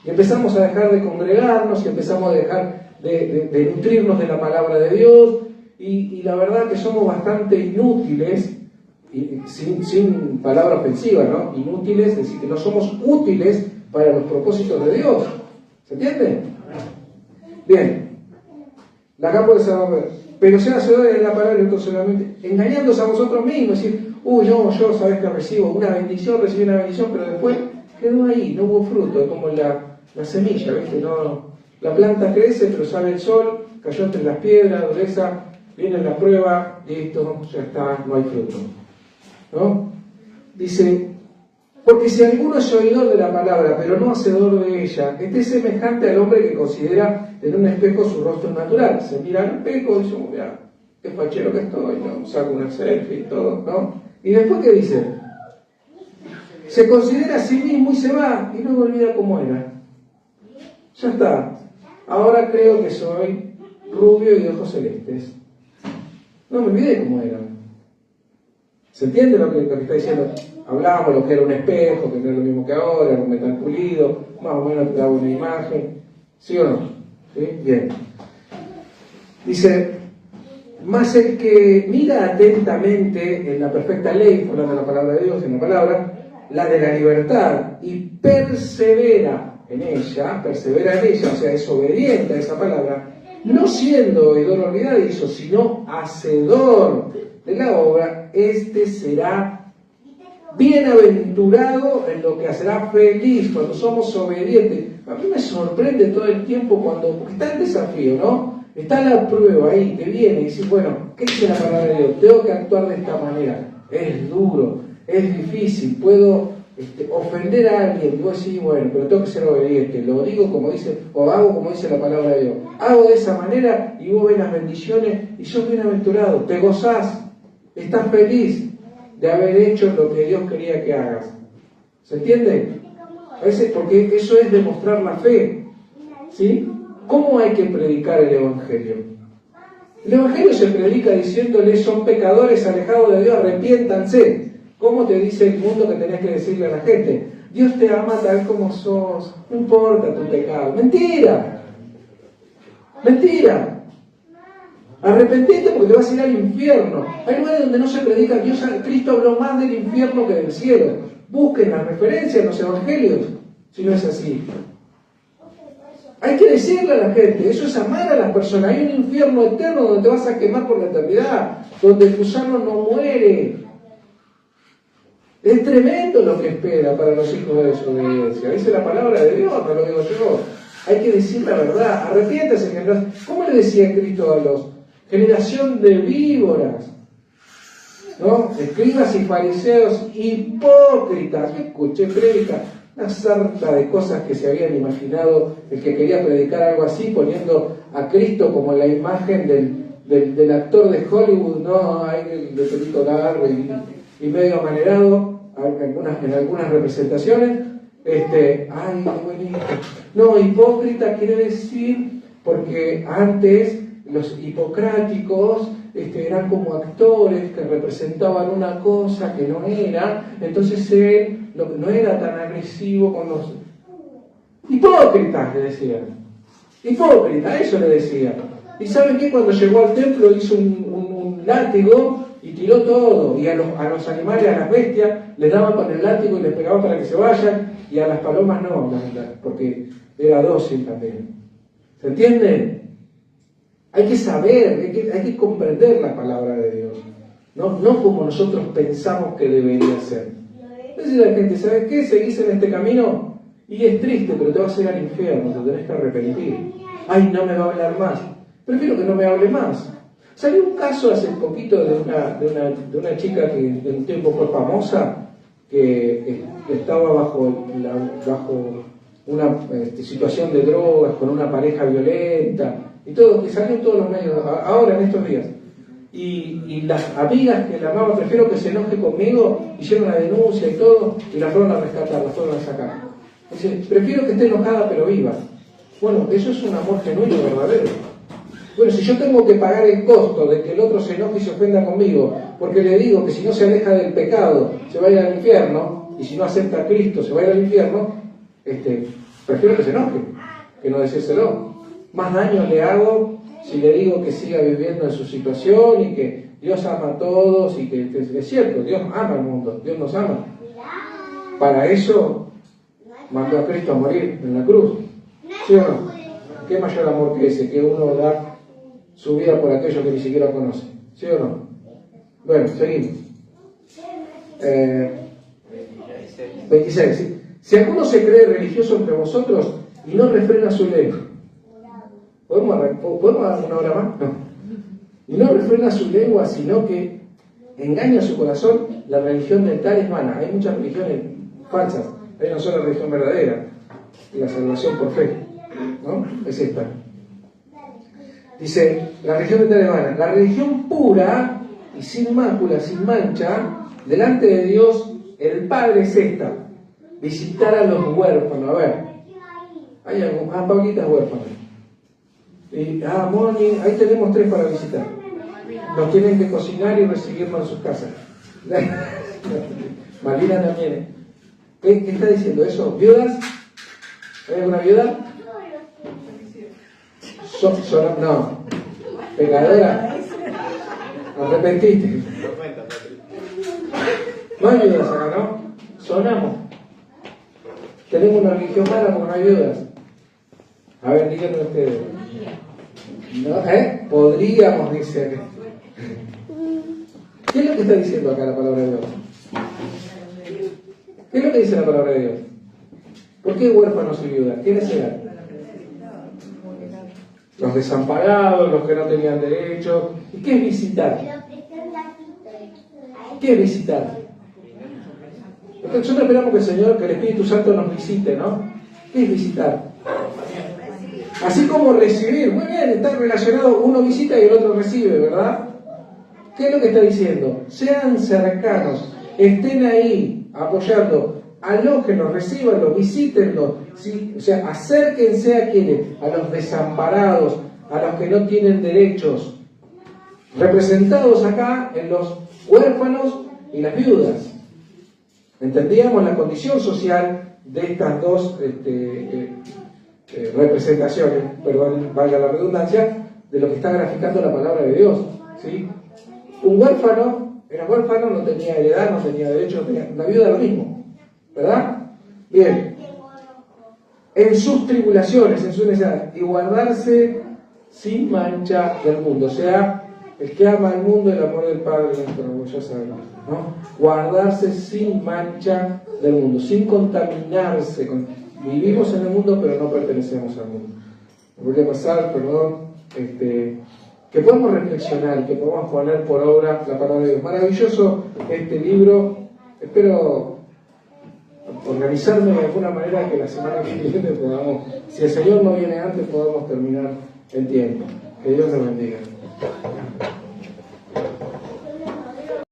Y empezamos a dejar de congregarnos y empezamos a dejar de nutrirnos de la palabra de Dios. Y la verdad que somos bastante inútiles, sin palabra ofensiva, ¿no? Inútiles, es decir, que no somos útiles para los propósitos de Dios. ¿Se entiende? Bien. Acá puede ser, pero sean hacedores de la palabra y otros solamente, engañándose a vosotros mismos, decir, yo sabes que recibo una bendición, recibí una bendición, pero después quedó ahí, no hubo fruto, es como la semilla, ¿viste? No, la planta crece, pero sale el sol, cayó entre las piedras, dureza, viene la prueba, listo, ya está, no hay fruto. ¿No? Dice, porque si alguno es oidor de la palabra, pero no hacedor de ella, este es semejante al hombre que considera en un espejo su rostro natural. Se mira al espejo y dice, mira, qué fachero que estoy, ¿no? Saco una selfie y todo, ¿no? Y después, ¿qué dice? Se considera a sí mismo y se va, y luego olvida cómo era. Ya está. Ahora creo que soy rubio y de ojos celestes. No me olvidé cómo era. ¿Se entiende lo que está diciendo? Hablábamos lo que era un espejo, que no es lo mismo que ahora, era un metal pulido, más o menos te daba una imagen. ¿Sí o no? ¿Sí? Bien. Dice, más el que mira atentamente en la perfecta ley, hablando de la palabra de Dios, en la palabra, la de la libertad, y persevera en ella, o sea, es obediente a esa palabra, no siendo oidor olvidadizo, sino hacedor de la obra, este será bienaventurado en lo que hacerá feliz cuando somos obedientes. A mí me sorprende todo el tiempo porque está el desafío, ¿no? Está la prueba ahí que viene y dice, bueno, ¿qué dice la palabra de Dios? Tengo que actuar de esta manera. Es duro, es difícil, puedo ofender a alguien. Y vos decís, bueno, pero tengo que ser obediente. Lo digo como dice, o hago como dice la palabra de Dios. Hago de esa manera y vos ves las bendiciones y sos bienaventurado. Te gozás, estás feliz de haber hecho lo que Dios quería que hagas. ¿Se entiende? A veces, porque eso es demostrar la fe. ¿Sí? ¿Cómo hay que predicar el Evangelio? El Evangelio se predica diciéndole, son pecadores alejados de Dios, arrepiéntanse. ¿Cómo te dice el mundo que tenés que decirle a la gente? Dios te ama tal como sos, no importa tu pecado. ¡Mentira! ¡Mentira! Arrepentite porque te vas a ir al infierno. Hay lugares donde no se predica. Cristo habló más del infierno que del cielo. Busquen las referencias en los evangelios, si no es así. Hay que decirle a la gente, eso es amar a las personas. Hay un infierno eterno donde te vas a quemar por la eternidad, donde el gusano no muere. Es tremendo lo que espera para los hijos de desobediencia. Dice la palabra de Dios, no lo digo yo. Hay que decir la verdad. Arrepiéntase. ¿Cómo le decía Cristo a los generación de víboras? ¿No? Escribas y fariseos hipócritas. Yo escuché predicar una sarta de cosas que se habían imaginado el que quería predicar algo así, poniendo a Cristo como la imagen del actor de Hollywood, ¿no? Ahí de pelito largo y medio amanerado en algunas representaciones. Ay, qué bonito. No, hipócrita quiere decir porque antes los hipocráticos eran como actores que representaban una cosa que no era, entonces él no era tan agresivo con los hipócritas, le decían. Hipócrita, eso le decía. ¿Y saben qué? Cuando llegó al templo hizo un látigo y tiró todo, y a los animales, a las bestias, les daban con el látigo y les pegaban para que se vayan, y a las palomas no, porque era dócil también. ¿Se entiende? Hay que saber, hay que comprender la palabra de Dios, no como nosotros pensamos que debería ser. Entonces la gente, ¿sabes qué? Seguís en este camino y es triste, pero te vas a ir al infierno, te tenés que arrepentir. Ay, no me va a hablar más. Prefiero que no me hable más. Salió un caso hace poquito de una chica que en un tiempo fue famosa, que estaba bajo una situación de drogas, con una pareja violenta, y todo, que salió en todos los medios, ahora en estos días. Y las amigas que la amaban, prefiero que se enoje conmigo, hicieron una denuncia y todo, y la fueron a rescatar, la fueron a sacar. Dice, prefiero que esté enojada pero viva. Bueno, eso es un amor genuino, verdadero. Bueno, si yo tengo que pagar el costo de que el otro se enoje y se ofenda conmigo, porque le digo que si no se aleja del pecado, se va a ir al infierno, y si no acepta a Cristo, se va a ir al infierno, prefiero que se enoje, que no decírselo. Más daño le hago si le digo que siga viviendo en su situación y que Dios ama a todos y que es cierto, Dios ama al mundo, Dios nos ama. Para eso mandó a Cristo a morir en la cruz, ¿sí o no? ¿Qué mayor amor que ese, que uno da su vida por aquellos que ni siquiera conoce? ¿Sí o no? Bueno, seguimos. 26. ¿Sí? Si alguno se cree religioso entre vosotros y no refrena su lengua, ¿podemos dar una hora más? No. Y no refrena su lengua, sino que engaña su corazón, la religión de tal es vana. Hay muchas religiones falsas, hay una sola religión verdadera, la salvación por fe, ¿no? Es esta. Dice, la religión de tal es vana. La religión pura y sin mácula, sin mancha, delante de Dios, el Padre es esta: visitar a los huérfanos. A ver, hay Paulita es huérfana. Y, Moni, ahí tenemos 3 para visitar. Nos tienen que cocinar y recibirnos en sus casas. Malina también. ¿Qué está diciendo eso? ¿Viudas? ¿Hay alguna viuda? No. Pecadora. Arrepentiste. No hay viudas acá, ¿no? Sonamos. Tenemos una religión mala porque no hay viudas. A ver, díganme ustedes. ¿No? Podríamos, dice. ¿Qué es lo que está diciendo acá la palabra de Dios? ¿Qué es lo que dice la palabra de Dios? ¿Por qué huérfanos y viudas? ¿Quiénes eran? Los desamparados, los que no tenían derecho. ¿Y qué es visitar? ¿Qué es visitar? Nosotros esperamos que el Señor, que el Espíritu Santo nos visite, ¿no? ¿Qué es visitar? Así como recibir, muy bien, está relacionado, uno visita y el otro recibe, ¿verdad? ¿Qué es lo que está diciendo? Sean cercanos, estén ahí apoyando, alójenlos, recíbanlos, visítenlos, ¿sí? O sea, acérquense a quienes, a los desamparados, a los que no tienen derechos, representados acá en los huérfanos y las viudas. Entendíamos la condición social de estas dos representaciones, perdón, valga la redundancia, de lo que está graficando la palabra de Dios, ¿sí? Un huérfano, era huérfano, no tenía heredad, no tenía derecho, no tenía, una viuda lo mismo, ¿verdad? Bien, en sus tribulaciones, en su necesidad, y guardarse sin mancha del mundo, o sea, el que ama al mundo, el amor del Padre nuestro, ya sabemos, ¿no? Guardarse sin mancha del mundo, sin contaminarse. Vivimos en el mundo, pero no pertenecemos al mundo. Me voy a pasar, perdón, que podamos reflexionar, que podamos poner por obra la palabra de Dios. Maravilloso este libro. Espero organizarme de alguna manera que la semana que viene podamos, si el Señor no viene antes, podamos terminar el tiempo. Que Dios nos bendiga.